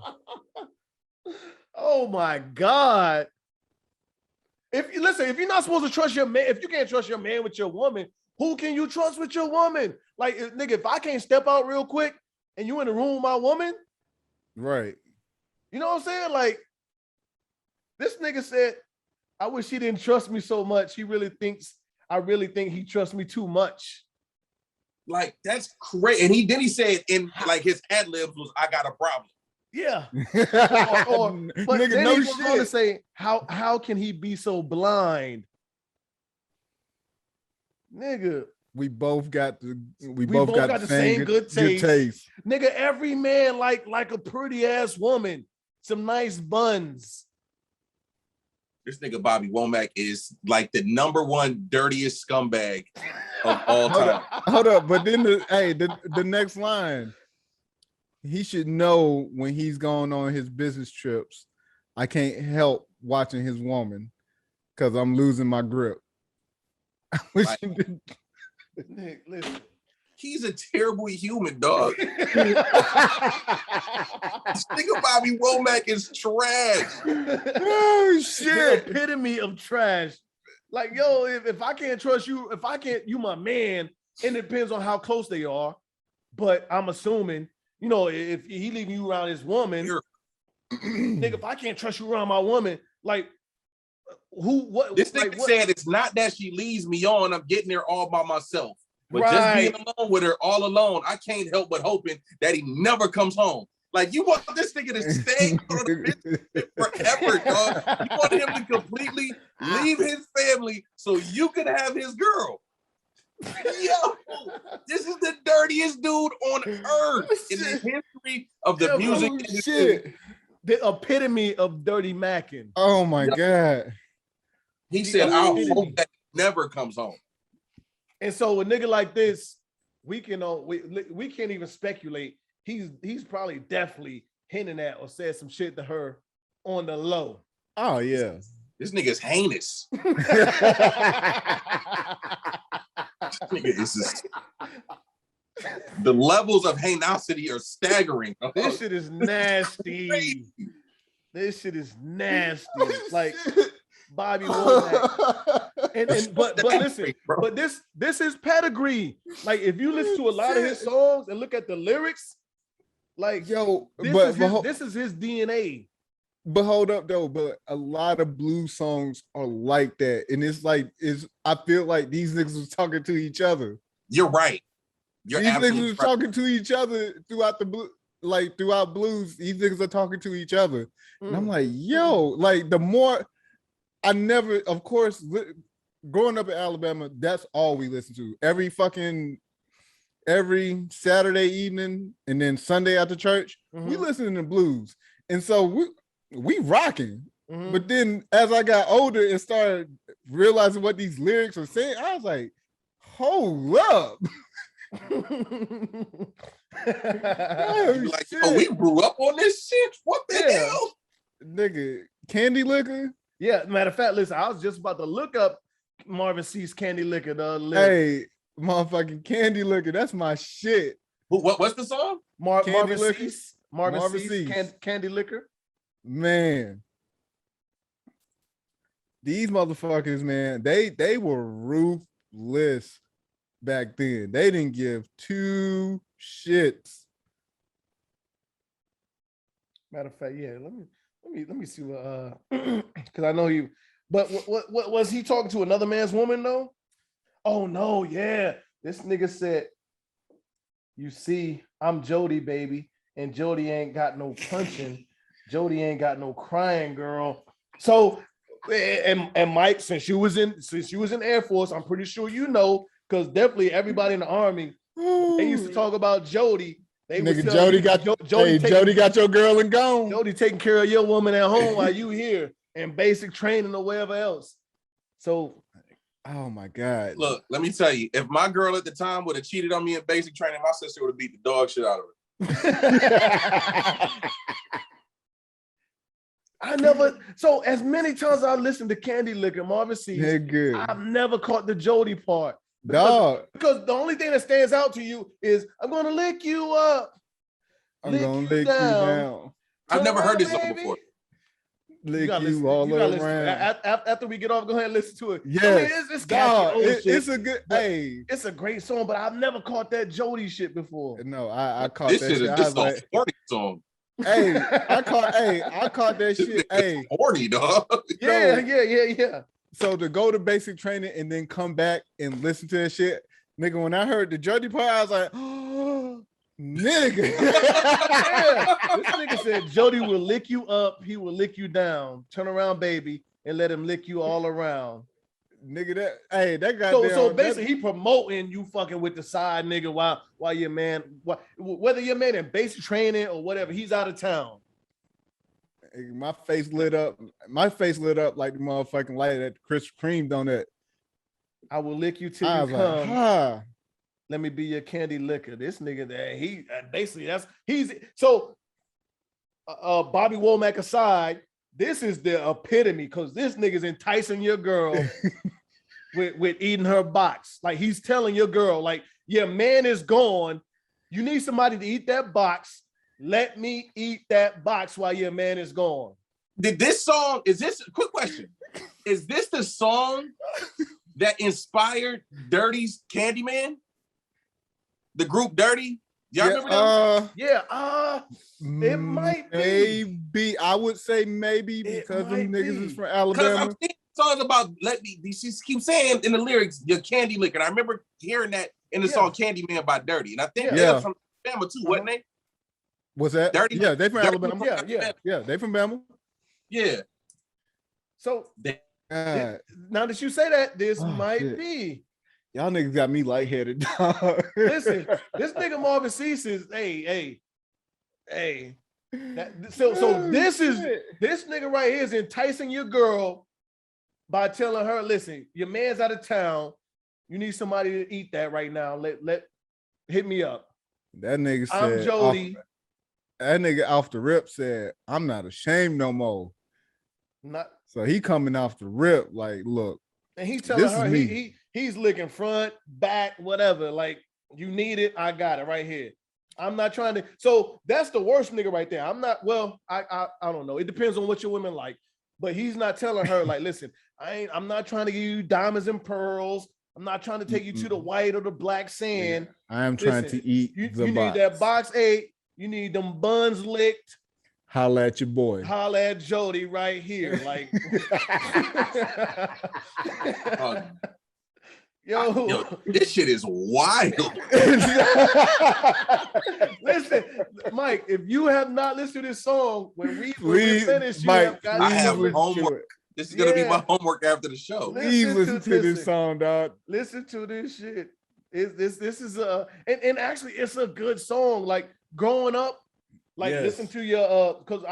Oh my God. If you're not supposed to trust your man, if you can't trust your man with your woman, who can you trust with your woman? Like, nigga, if I can't step out real quick and you in the room with my woman, Right. You know what I'm saying? Like, this nigga said, I wish he didn't trust me so much. I really think he trusts me too much. Like, that's crazy. And he said in like his ad libs was, I got a problem. Yeah. But nigga, then no he goes on to shit. say, how can he be so blind? Nigga. We both got the same good taste. Good taste. Nigga, every man like a pretty ass woman, some nice buns. This nigga Bobby Womack is like the #1 dirtiest scumbag of all time. Hold up, but then the next line, he should know when he's going on his business trips, I can't help watching his woman because I'm losing my grip. Listen. He's a terrible human, dog. This nigga Bobby Womack is trash. Oh shit. The epitome of trash. Like, yo, if I can't trust you, you my man, and it depends on how close they are. But I'm assuming, you know, if he leaving you around his woman, nigga, if I can't trust you around my woman, like, This nigga said it's not that she leaves me on, I'm getting there all by myself. But just being alone with her all alone, I can't help but hoping that he never comes home. Like, you want this nigga to stay on the forever, dog. You want him to completely leave his family so you can have his girl. Yo, this is the dirtiest dude on earth in the history of the music industry. The epitome of dirty Mackin. Oh my God. He said, I hope that he never comes home. And so a nigga like this, we can't even speculate. He's probably definitely hinting at or said some shit to her on the low. Oh yeah. This nigga's heinous. The levels of hainosity are staggering. This shit is nasty. This shit is nasty. Like Bobby Womack. But listen, but this is pedigree. Like, if you listen to a lot of his songs and look at the lyrics, like, yo, this is his DNA. But hold up though, but a lot of blues songs are like that. And I feel like these niggas was talking to each other. You're right. These niggas was talking to each other throughout throughout blues. These niggas are talking to each other. And I'm like, yo, like, the more of course, growing up in Alabama, that's all we listen to. Every Saturday evening and then Sunday after church, we listening to blues. And so we rocking. But then as I got older and started realizing what these lyrics were saying, I was like, hold up. We grew up on this shit. What the hell? Nigga, Candy Liquor? Yeah, matter of fact, listen, I was just about to look up Marvin C's Candy Liquor. Hey, motherfucking Candy Liquor, that's my shit. What's the song? Marvin C's Candy Liquor. Man, these motherfuckers, man, they were ruthless back then. They didn't give two shits. Matter of fact, yeah, let me see what because I know you, but what was he talking to another man's woman though? Oh no, yeah. This nigga said, you see, I'm Jody, baby, and Jody ain't got no punching. Jody ain't got no crying, girl. So, and Mike, since you was in Air Force, I'm pretty sure you know, because definitely everybody in the Army, they used to talk about Jody. Nigga, Jody got your girl and gone. Jody taking care of your woman at home while you here in basic training or wherever else. So, oh my God. Look, let me tell you, if my girl at the time would have cheated on me in basic training, my sister would have beat the dog shit out of her. So as many times I listened to Candy Liquor, Marvin C, I've never caught the Jody part. Because the only thing that stands out to you is, I'm gonna lick you up. I'm gonna lick you down. I've never heard this song before. Lick you all around. After we get off, go ahead and listen to it. Yeah, I mean, it's catchy. It's a good. Hey, it's a great song, but I've never caught that Jody shit before. No, I caught this that shit. Shit. This is a horny song. Hey, I caught that shit. Hey, horny dog. Yeah. So to go to basic training and then come back and listen to that shit, nigga. When I heard the Jody part, I was like, oh, nigga. Yeah. This nigga said Jody will lick you up, he will lick you down. Turn around, baby, and let him lick you all around. Nigga, that goddamn. So basically, he promoting you fucking with the side nigga while your man, whether your man in basic training or whatever, he's out of town. My face lit up. My face lit up like the motherfucking light that Krispy Kreme donut. I will lick you till you come. Like, Let me be your candy licker. This nigga there, he basically he's so. Bobby Womack aside, this is the epitome because this nigga's enticing your girl with eating her box. Like he's telling your girl, like, your man is gone. You need somebody to eat that box. Let me eat that box while your man is gone. Quick question. Is this the song that inspired Dirty's Candyman? The group Dirty? Y'all remember that? It might be. Maybe. I would say maybe because them niggas is from Alabama. Because I'm seeing songs about she keeps saying in the lyrics, your candy liquor. And I remember hearing that in the song Candyman by Dirty. And I think they're from Alabama too, wasn't they? Was that? Dirty? Yeah, they from Alabama. Yeah, they from Bama. Yeah. So now that you say that, this might be. Y'all niggas got me lightheaded. Listen, this nigga Marvin C says, hey. So this nigga right here is enticing your girl by telling her, listen, your man's out of town. You need somebody to eat that right now. Let hit me up. That nigga said, I'm Jody. That nigga off the rip said, I'm not ashamed no more. So he coming off the rip, like, look. And he telling her he's licking front, back, whatever. Like, you need it, I got it right here. I'm not trying to. So that's the worst nigga right there. I'm not. Well, I don't know. It depends on what your women like. But he's not telling her like, listen, I'm not trying to give you diamonds and pearls. I'm not trying to take you to the white or the black sand. I am trying to eat the box. You need that box 8. You need them buns licked. Holla at your boy. Holla at Jody right here. Like, yo, this shit is wild. Listen, Mike, if you have not listened to this song, when we finish, I have homework. This is gonna be my homework after the show. Please listen to this song, dog. Listen to this shit. This is and actually it's a good song. Like growing up, like listen to your because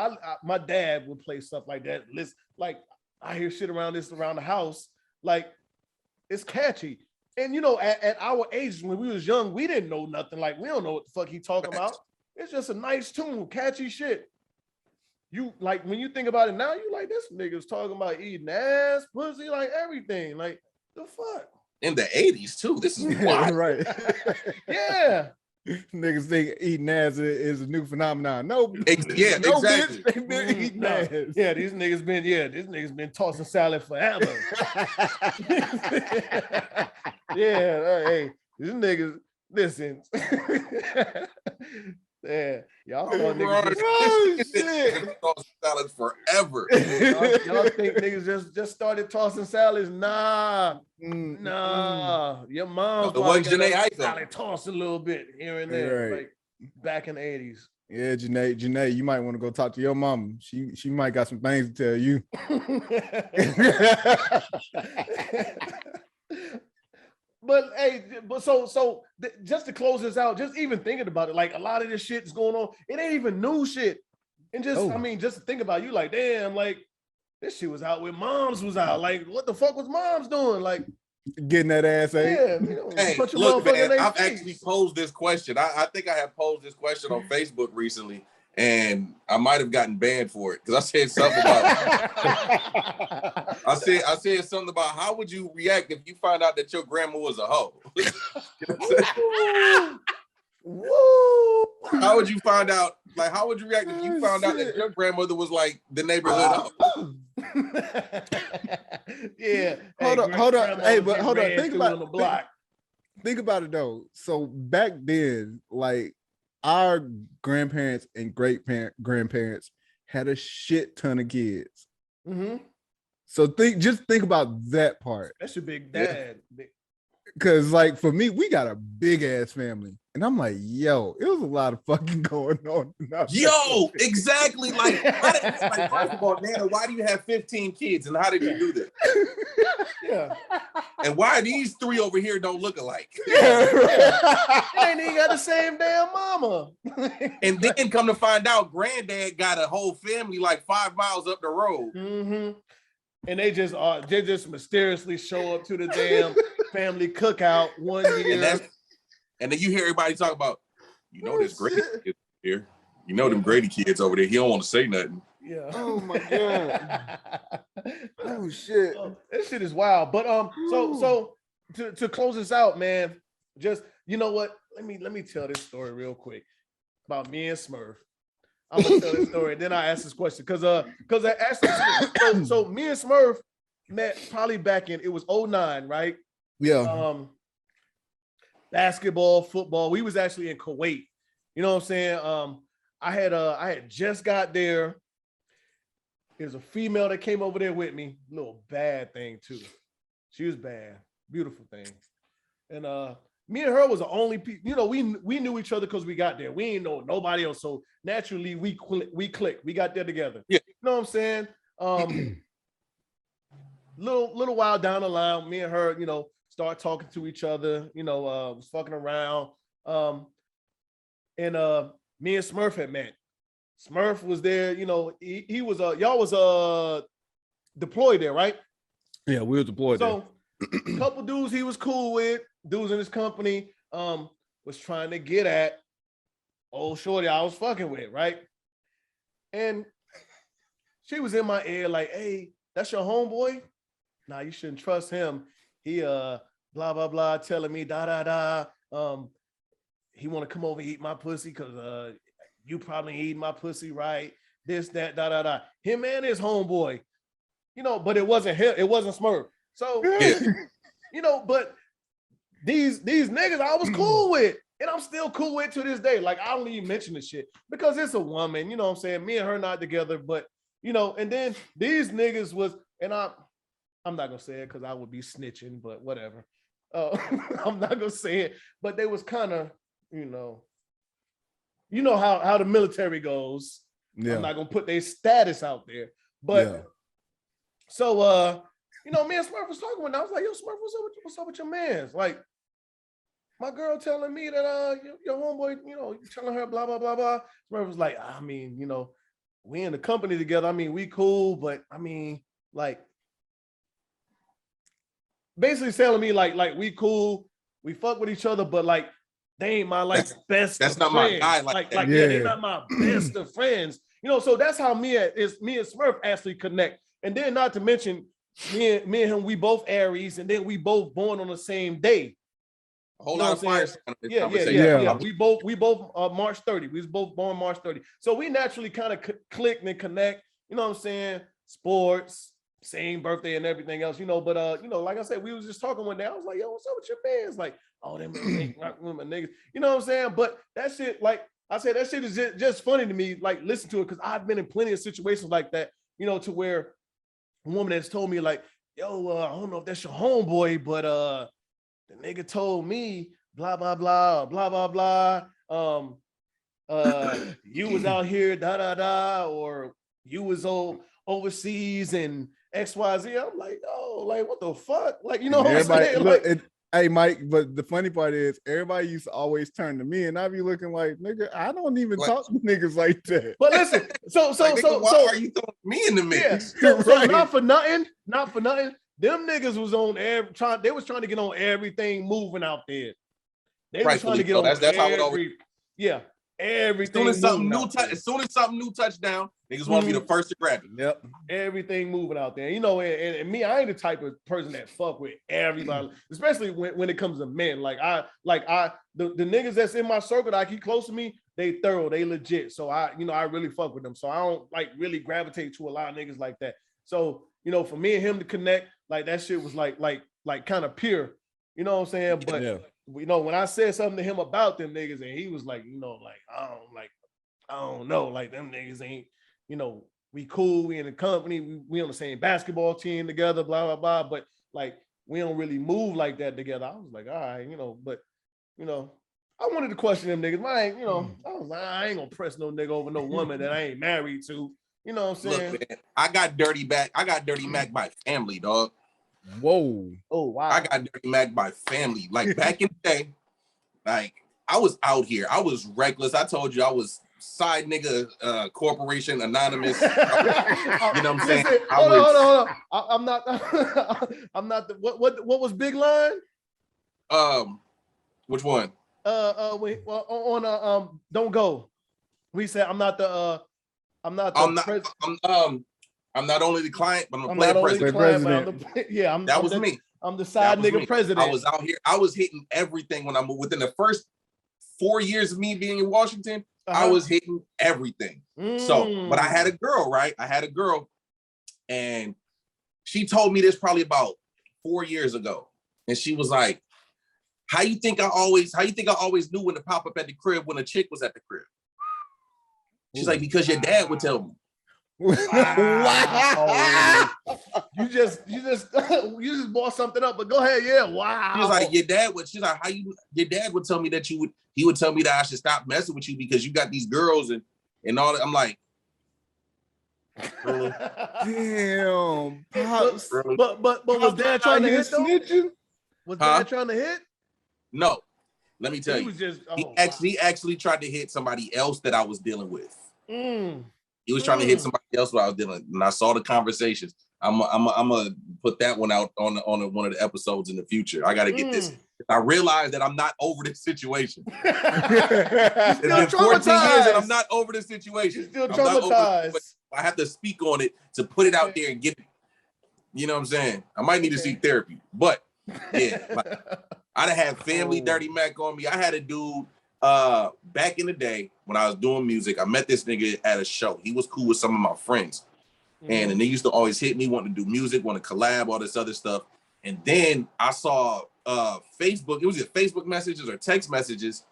my dad would play stuff like that. Listen, like I hear shit around the house, like it's catchy. And you know, at our age when we was young, we didn't know nothing. Like we don't know what the fuck he talking about. It's just a nice tune, catchy shit. You like when you think about it now, you like this nigga's talking about eating ass, pussy, like everything. Like the fuck. In the 80s too. This is wild. Right. Yeah. Niggas think eating ass is a new phenomenon. No, exactly. Bitch, they been eating ass. Yeah, these niggas been tossing salad forever. Hey, these niggas, listen. Yeah, y'all thought niggas shit. Tossing salads forever. Y'all think niggas just started tossing salads? Nah. Your mom's salad toss a little bit here and there, like back in the 80s. Yeah, Janae, you might want to go talk to your mama. She might got some things to tell you. But hey, so just to close this out, just even thinking about it, like a lot of this shit is going on. It ain't even new shit. And just to think about it, you like, damn, like this shit was out when moms was out. Like, what the fuck was moms doing? Like getting that ass ate. Yeah, hey, look, man, I've actually posed this question. I think I have posed this question on Facebook recently, and I might have gotten banned for it because I said something about I said something about how would you react if you found out that your grandma was a hoe? Woo! How would you find out? Like, how would you react if you found out that your grandmother was like the neighborhood hoe? Yeah. Hold on. Hey, but hold on. Think about it though. So back then, like our grandparents and grandparents had a shit ton of kids. Mm-hmm. So just think about that part. That's your big dad. Because like for me, we got a big ass family, and I'm like, yo, it was a lot of fucking going on. Yo, exactly. Like, first of all, Nana, why do you have 15 kids, and how did you do that? Yeah. And why these 3 over here don't look alike? Yeah. They ain't even got the same damn mama. And then come to find out, granddad got a whole family like 5 miles up the road. Mm-hmm. And they just mysteriously show up to the damn family cookout one year. And then you hear everybody talk about, this Grady kid here. Them Grady kids over there. He don't want to say nothing. Yeah. Oh my god. Oh shit. That shit is wild. But so to close this out, man, just you know what? Let me tell this story real quick about me and Smurf. I'm gonna tell this story, and then I ask this question because I asked so me and Smurf met probably back in it was 2009, right? Yeah. Basketball, football. We was actually in Kuwait. You know what I'm saying? I had just got there. There's a female that came over there with me. Little bad thing too. She was bad, beautiful thing. And me and her was the only people. We knew each other because we got there. We ain't know nobody else. So naturally we clicked. We got there together. Yeah. You know what I'm saying? Little while down the line, me and her, start talking to each other. Was fucking around. And me and Smurf had met. Smurf was there. He was y'all was deployed there, right? Yeah, we were deployed there. So a couple dudes he was cool with, dudes in his company, was trying to get at old shorty I was fucking with, right? And she was in my ear like, hey, that's your homeboy? Nah, you shouldn't trust him. He blah blah blah telling me he want to come over and eat my pussy because you probably ain't eating my pussy right. This, that, him and his homeboy, but it wasn't him, it wasn't Smurf. So but these niggas I was cool with, and I'm still cool with to this day. Like I don't even mention the shit because it's a woman, you know what I'm saying? Me and her not together, but and then these niggas was, and I'm not gonna say it because I would be snitching, but whatever. I'm not gonna say it, but they was kind of, how the military goes. Yeah. I'm not gonna put their status out there, but so me and Smurf was talking with them. I was like, yo, Smurf, what's up with your mans? Like, my girl telling me that your homeboy, you telling her blah blah blah blah. Smurf was like, I mean, we in the company together. I mean, we cool, but I mean, like, basically telling me like we cool, we fuck with each other, but like they ain't my best. That's not friends. My guy. Like yeah, they're not my best of friends. So that's how me and Smurf actually connect. And then not to mention me and him, we both Aries, and then we both born on the same day. A whole lot of fire. Yeah. We both March 30. We was both born March 30. So we naturally kind of click and connect. You know what I'm saying? Sports, same birthday and everything else. But like I said, we was just talking one day. I was like, yo, what's up with your fans? Like, oh, them niggas. You know what I'm saying? But that shit, like I said, that shit is just funny to me. Like, listen to it because I've been in plenty of situations like that. To where a woman has told me like, yo, I don't know if that's your homeboy, but the nigga told me blah blah blah blah blah blah. You was out here or you was overseas and XYZ. I'm like, oh, like what the fuck? Like, what I'm saying? Look, hey Mike, but the funny part is everybody used to always turn to me, and I'd be looking like, nigga, I don't even talk to niggas like that. But listen, so why are you throwing me in the mix? Yeah, so right. not for nothing. Them niggas was on they was trying to get on everything moving out there. They were trying to get on that's how it always. Yeah, everything. As soon as something new touchdown, niggas want to be the first to grab it. Yep, everything moving out there. And me, I ain't the type of person that fuck with everybody, especially when it comes to men. The niggas that's in my circle that I keep close to me, they thorough, they legit. So I really fuck with them. So I don't like really gravitate to a lot of niggas like that. So for me and him to connect, like that shit was like kind of pure. You know what I'm saying? But when I said something to him about them niggas, and he was like, I don't know, like them niggas ain't, we cool, we in the company, we on the same basketball team together, blah, blah, blah. But like, we don't really move like that together. I was like, all right, but I wanted to question them niggas. I was like, I ain't gonna press no nigga over no woman that I ain't married to. You know what I'm saying? Look, man, I got Dirty Mac by family, dog. Whoa. Oh, wow. I got Dirty Mac by family. Like back in the day, like I was out here. I was reckless. I told you I was side nigga corporation anonymous. You know what I'm saying? Hold on. I'm not what was Big Line? Which one? Don't Go. We said I'm not only the client, but I'm the president. That was me. I'm the side nigga president. I was out here. I was hitting everything when I moved. Within the first 4 years of me being in Washington, I was hitting everything. So, but I had a girl, right? And she told me this probably about 4 years ago. And she was like, how you think I always knew when to pop up at the crib when a chick was at the crib? She's like, because your dad would tell me. Wow. You just bought something up, but go ahead. Yeah. Wow. She was like, your dad would tell me that he would tell me that I should stop messing with you because you got these girls and all that. I'm like, really? Damn. Pops. But was dad trying to hit snitching? Was dad trying to hit? No. Let me tell you. He actually tried to hit somebody else that I was dealing with. He was trying to hit somebody else while I was dealing with, and I saw the conversations. I'm gonna put that one out on one of the episodes in the future. I gotta get this. I realized that I'm not over this situation. It's been 14 years and I'm not over this situation. You're still traumatized. I have to speak on it to put it out there and get it. You know what I'm saying? I might need to seek therapy, but yeah, I'd have had family Dirty Mac on me. I had a dude back in the day when I was doing music. I met this nigga at a show. He was cool with some of my friends. And they used to always hit me, wanting to do music, want to collab, all this other stuff. And then I saw Facebook, it was either Facebook messages or text messages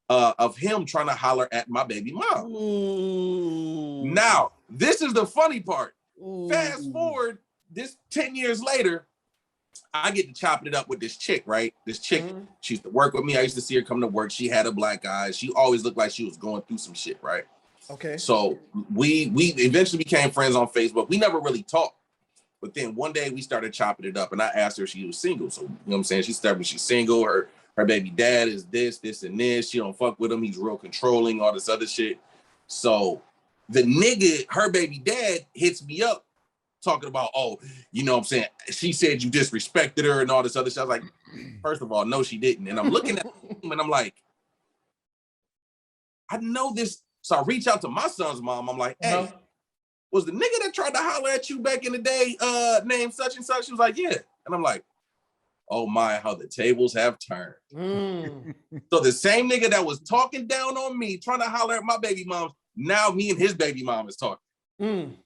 of him trying to holler at my baby mom. Ooh. Now, this is the funny part. Ooh. Fast forward, this 10 years later, I get to chopping it up with this chick, right? This chick, she used to work with me. I used to see her come to work. She had a black eye. She always looked like she was going through some shit, right? Okay. So we eventually became friends on Facebook. We never really talked. But then one day we started chopping it up and I asked her if she was single. So, you know what I'm saying? She started me, she's single. Her baby dad is this, and this. She don't fuck with him. He's real controlling, all this other shit. So the nigga, her baby dad, hits me up talking about, oh, you know what I'm saying? She said you disrespected her and all this other shit. I was like, first of all, no, she didn't. And I'm looking at him and I'm like, I know this. So I reach out to my son's mom. I'm like, hey, was the nigga that tried to holler at you back in the day named such and such? She was like, yeah. And I'm like, oh my, how the tables have turned. So the same nigga that was talking down on me, trying to holler at my baby mom, now me and his baby mom is talking.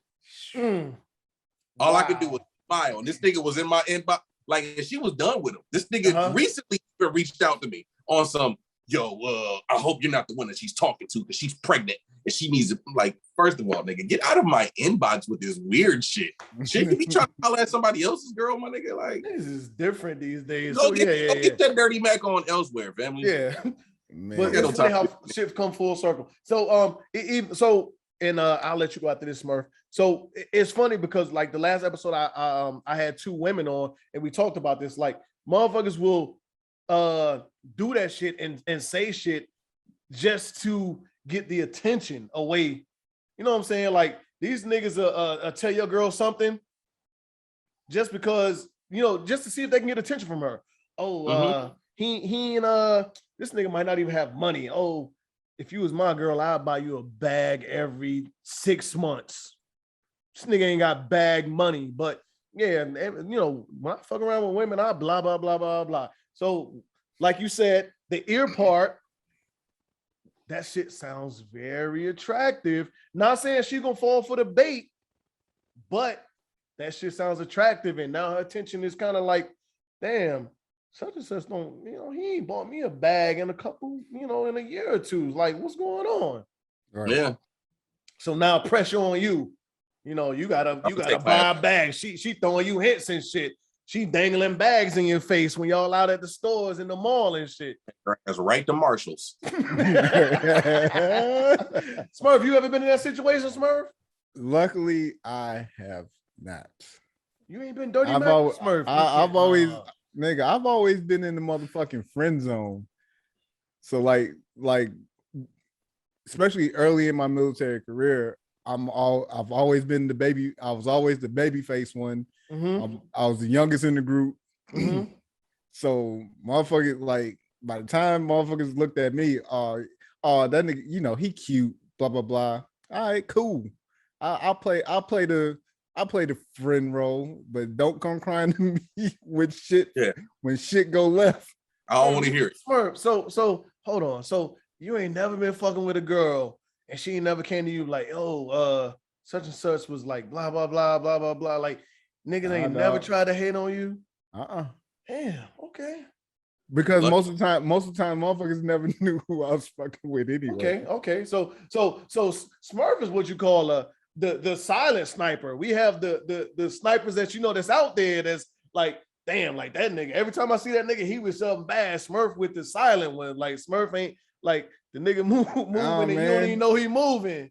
All I could do was smile. And this nigga was in my inbox. Like, she was done with him. This nigga recently reached out to me on some, I hope you're not the one that she's talking to because she's pregnant and she needs to, like, first of all, nigga, get out of my inbox with this weird shit. Shouldn't you be trying to holler at somebody else's girl, my nigga? Like, this is different these days. Go get that Dirty Mac on elsewhere, family. Yeah. Man. But it's funny how shit come full circle. So, I'll let you go after this, Smurf. So it's funny because like the last episode, I had two women on and we talked about this. Like, motherfuckers will do that shit and say shit just to get the attention away. You know what I'm saying? Like, these niggas tell your girl something just because, just to see if they can get attention from her. Oh, he and this nigga might not even have money. Oh, if you was my girl, I'd buy you a bag every 6 months. This nigga ain't got bag money, but yeah, when I fuck around with women, I blah, blah, blah, blah, blah. So like you said, the ear part, that shit sounds very attractive. Not saying she's gonna fall for the bait, but that shit sounds attractive. And now her attention is kind of like, damn, such and such don't, he ain't bought me a bag in a couple, in a year or two. Like, what's going on? Right. Yeah. So now pressure on you. You gotta buy a bag. She throwing you hints and shit. She dangling bags in your face when y'all out at the stores in the mall and shit. That's right to Marshalls. Smurf, you ever been in that situation, Smurf? Luckily, I have not. You ain't been dirty, Smurf. I've always been in the motherfucking friend zone. So like, especially early in my military career, I've always been the baby. I was always the baby face one. Mm-hmm. I was the youngest in the group. Mm-hmm. So motherfuckers, like, by the time motherfuckers looked at me, that nigga, he cute, blah blah blah. All right, cool. I'll play the friend role, but don't come crying to me with shit when shit go left. I don't want to hear it. Smurf, so hold on. So you ain't never been fucking with a girl, and she never came to you like, such and such was like blah blah blah blah blah blah. Like, niggas ain't never tried to hate on you. Damn. Okay. Because most of the time, motherfuckers never knew who I was fucking with anyway. Okay. So Smurf is what you call the silent sniper. We have the snipers that that's out there that's like, damn, like that nigga. Every time I see that nigga, he was something bad. Smurf with the silent one. Like, Smurf ain't like the nigga moving and you don't even know he moving.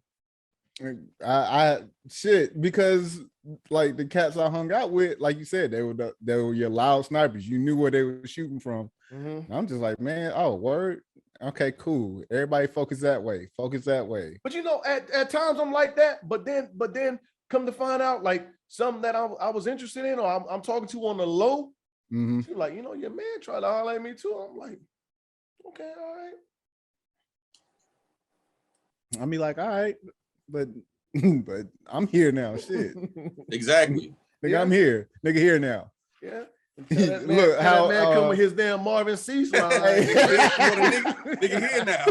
I because like the cats I hung out with, like you said, they were your loud snipers. You knew where they were shooting from. Mm-hmm. I'm just like, man, word. Okay, cool. Everybody focus that way. But at times I'm like that. But then come to find out, like, something that I was interested in, or I'm talking to on the low. Mm-hmm. She's like, your man tried to holler at me too. I'm like, okay, all right. I mean, like, all right, but I'm here now. Shit. Exactly. Nigga, I'm here. Nigga, here now. Yeah. Look how that man come with his damn Marvin C smile. Nigga here now.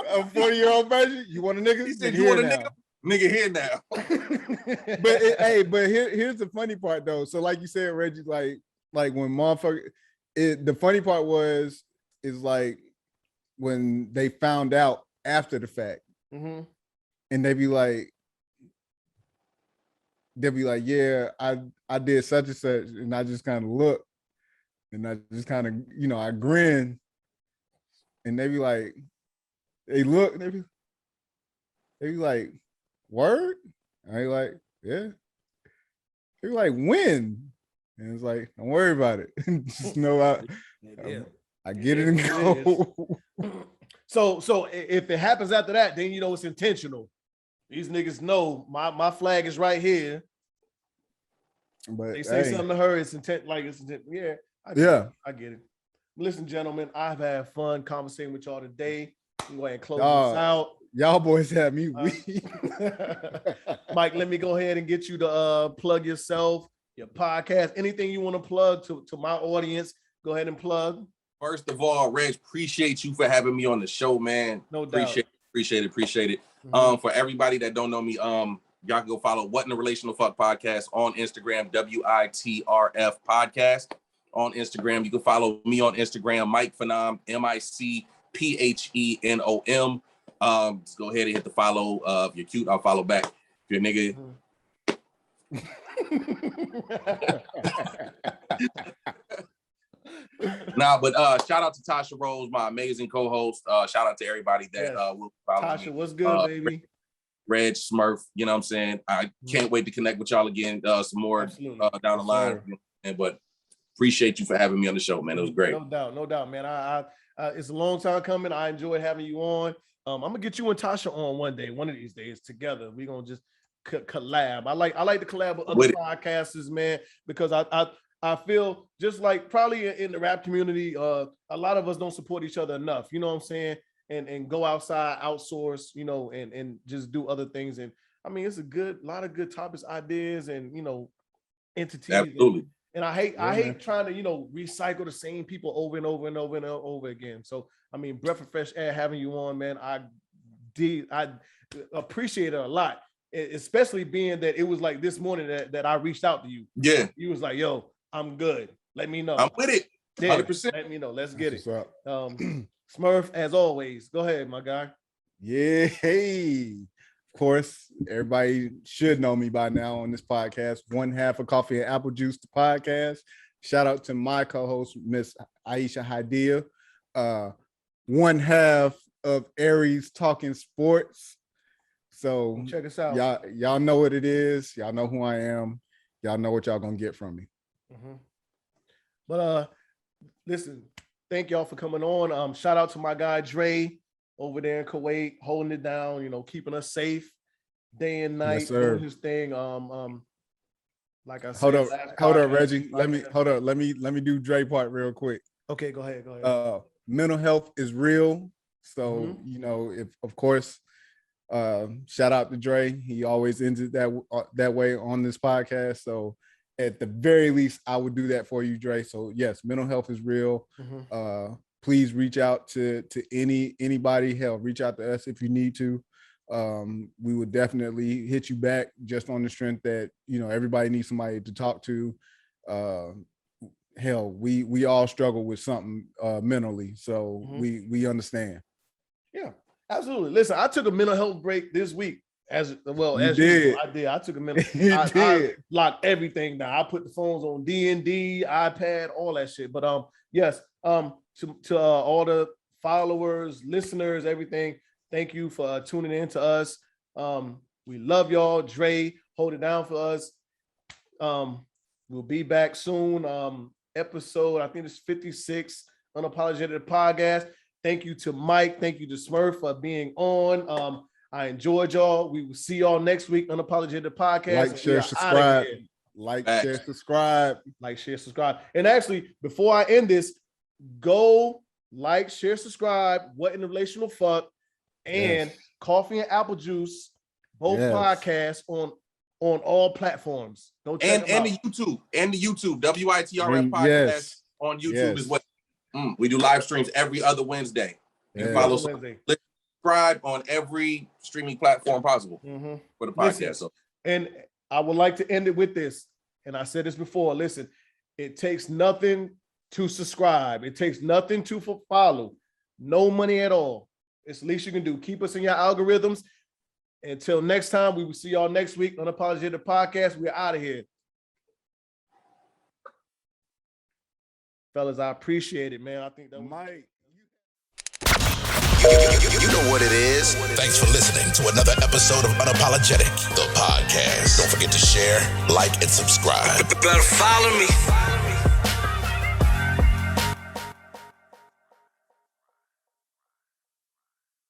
A 40-year-old version. You want a nigga? He said, "You want a nigga? Nigga here now." But here's the funny part though. So like you said, Reggie, like when motherfucker, the funny part is like when they found out after the fact, mm-hmm. and they'd be like, yeah, I did such and such, and I just kind of look, and I just kind of, I grin, and they be like, they look, and they be like, word? And I like, yeah. They be like, when? And it's like, don't worry about it. Just know I get it and go. So if it happens after that, then it's intentional. These niggas know my flag is right here. But they say something to her, it's intent, like it's intent. Yeah, I get it. Listen, gentlemen, I've had fun conversating with y'all today. I'm going to close this out. Y'all boys have me weak. Mike, let me go ahead and get you to plug yourself, your podcast, anything you want to plug to my audience. Go ahead and plug. First of all, Reg, appreciate you for having me on the show, man. No doubt. Appreciate it. Mm-hmm. For everybody that don't know me, y'all can go follow What in the Relational Fuck Podcast on Instagram, WITRF Podcast on Instagram. You can follow me on Instagram, Mike Phenom, MICPHENOM. Just go ahead and hit the follow. If you're cute, I'll follow back. If you're a nigga. But shout out to Tasha Rose, my amazing co-host. Shout out to everybody that will follow Tasha, me. what's good, baby? Reg, Smurf, you know what I'm saying? I can't wait to connect with y'all again some more down the line. But appreciate you for having me on the show, man. It was great. No doubt, man. I it's a long time coming. I enjoyed having you on. I'm gonna get you and Tasha on one of these days together. We're gonna just collab. I like to collab with other podcasters, man, because I feel just like probably in the rap community, a lot of us don't support each other enough. You know what I'm saying? And go outside, outsource, and just do other things. And I mean, it's a lot of good topics, ideas, and entities. Absolutely. And I hate trying to recycle the same people over and over and over and over again. So I mean, breath of fresh air having you on, man. I appreciate it a lot, especially being that it was like this morning that I reached out to you. Yeah, you was like, yo, I'm good. Let me know. I'm with it. Yeah, 100%. let me know. Let's get it. What's up? Smurf, as always, go ahead, my guy. Yeah, hey. Of course, everybody should know me by now on this podcast. One half of Coffee and Apple Juice, the podcast. Shout out to my co-host, Miss Aisha Hadia. One half of Aries Talking Sports. So check us out. Y'all know what it is. Y'all know who I am. Y'all know what y'all gonna get from me. Mm-hmm. But listen, thank y'all for coming on. Shout out to my guy Dre over there in Kuwait, holding it down, keeping us safe day and night, doing his thing. Like I said, hold up, Reggie. Let me do Dre part real quick. Okay, go ahead. Mental health is real. So, if of course, shout out to Dre. He always ends it that way on this podcast. So at the very least, I would do that for you, Dre. So yes, mental health is real. Mm-hmm. Please reach out to anybody. Hell, reach out to us if you need to. We would definitely hit you back just on the strength that, everybody needs somebody to talk to. Hell, we all struggle with something mentally. So we understand. Yeah, absolutely. Listen, I took a mental health break this week as well. I did. I took a mental. I locked everything down. I put the phones on D&D, iPad, all that shit. But yes, to all the followers, listeners, everything. Thank you for tuning in to us. We love y'all. Dre, hold it down for us. We'll be back soon. Episode, I think it's 56, Unapologetic Podcast. Thank you to Mike. Thank you to Smurf for being on. I enjoyed y'all. We will see y'all next week, Unapologetic Podcast. Like, share, subscribe. Like, share, subscribe. And actually, before I end this, go like, share, subscribe. What in the Relational Fuck and Coffee and Apple Juice, both podcasts on all platforms. Go check them out. The YouTube WITRF podcast on YouTube as well. We do live streams every other Wednesday. You can follow, subscribe on every streaming platform possible for the podcast. And I would like to end it with this. And I said this before. Listen, it takes nothing to subscribe. It takes nothing to follow. No money at all. It's the least you can do. Keep us in your algorithms. Until next time, we will see y'all next week on Unapologetic Podcast. We're out of here. Fellas, I appreciate it, man. I think that Mike. You know what it is. Thanks for listening to another episode of Unapologetic, the podcast. Don't forget to share, like, and subscribe. Better follow me.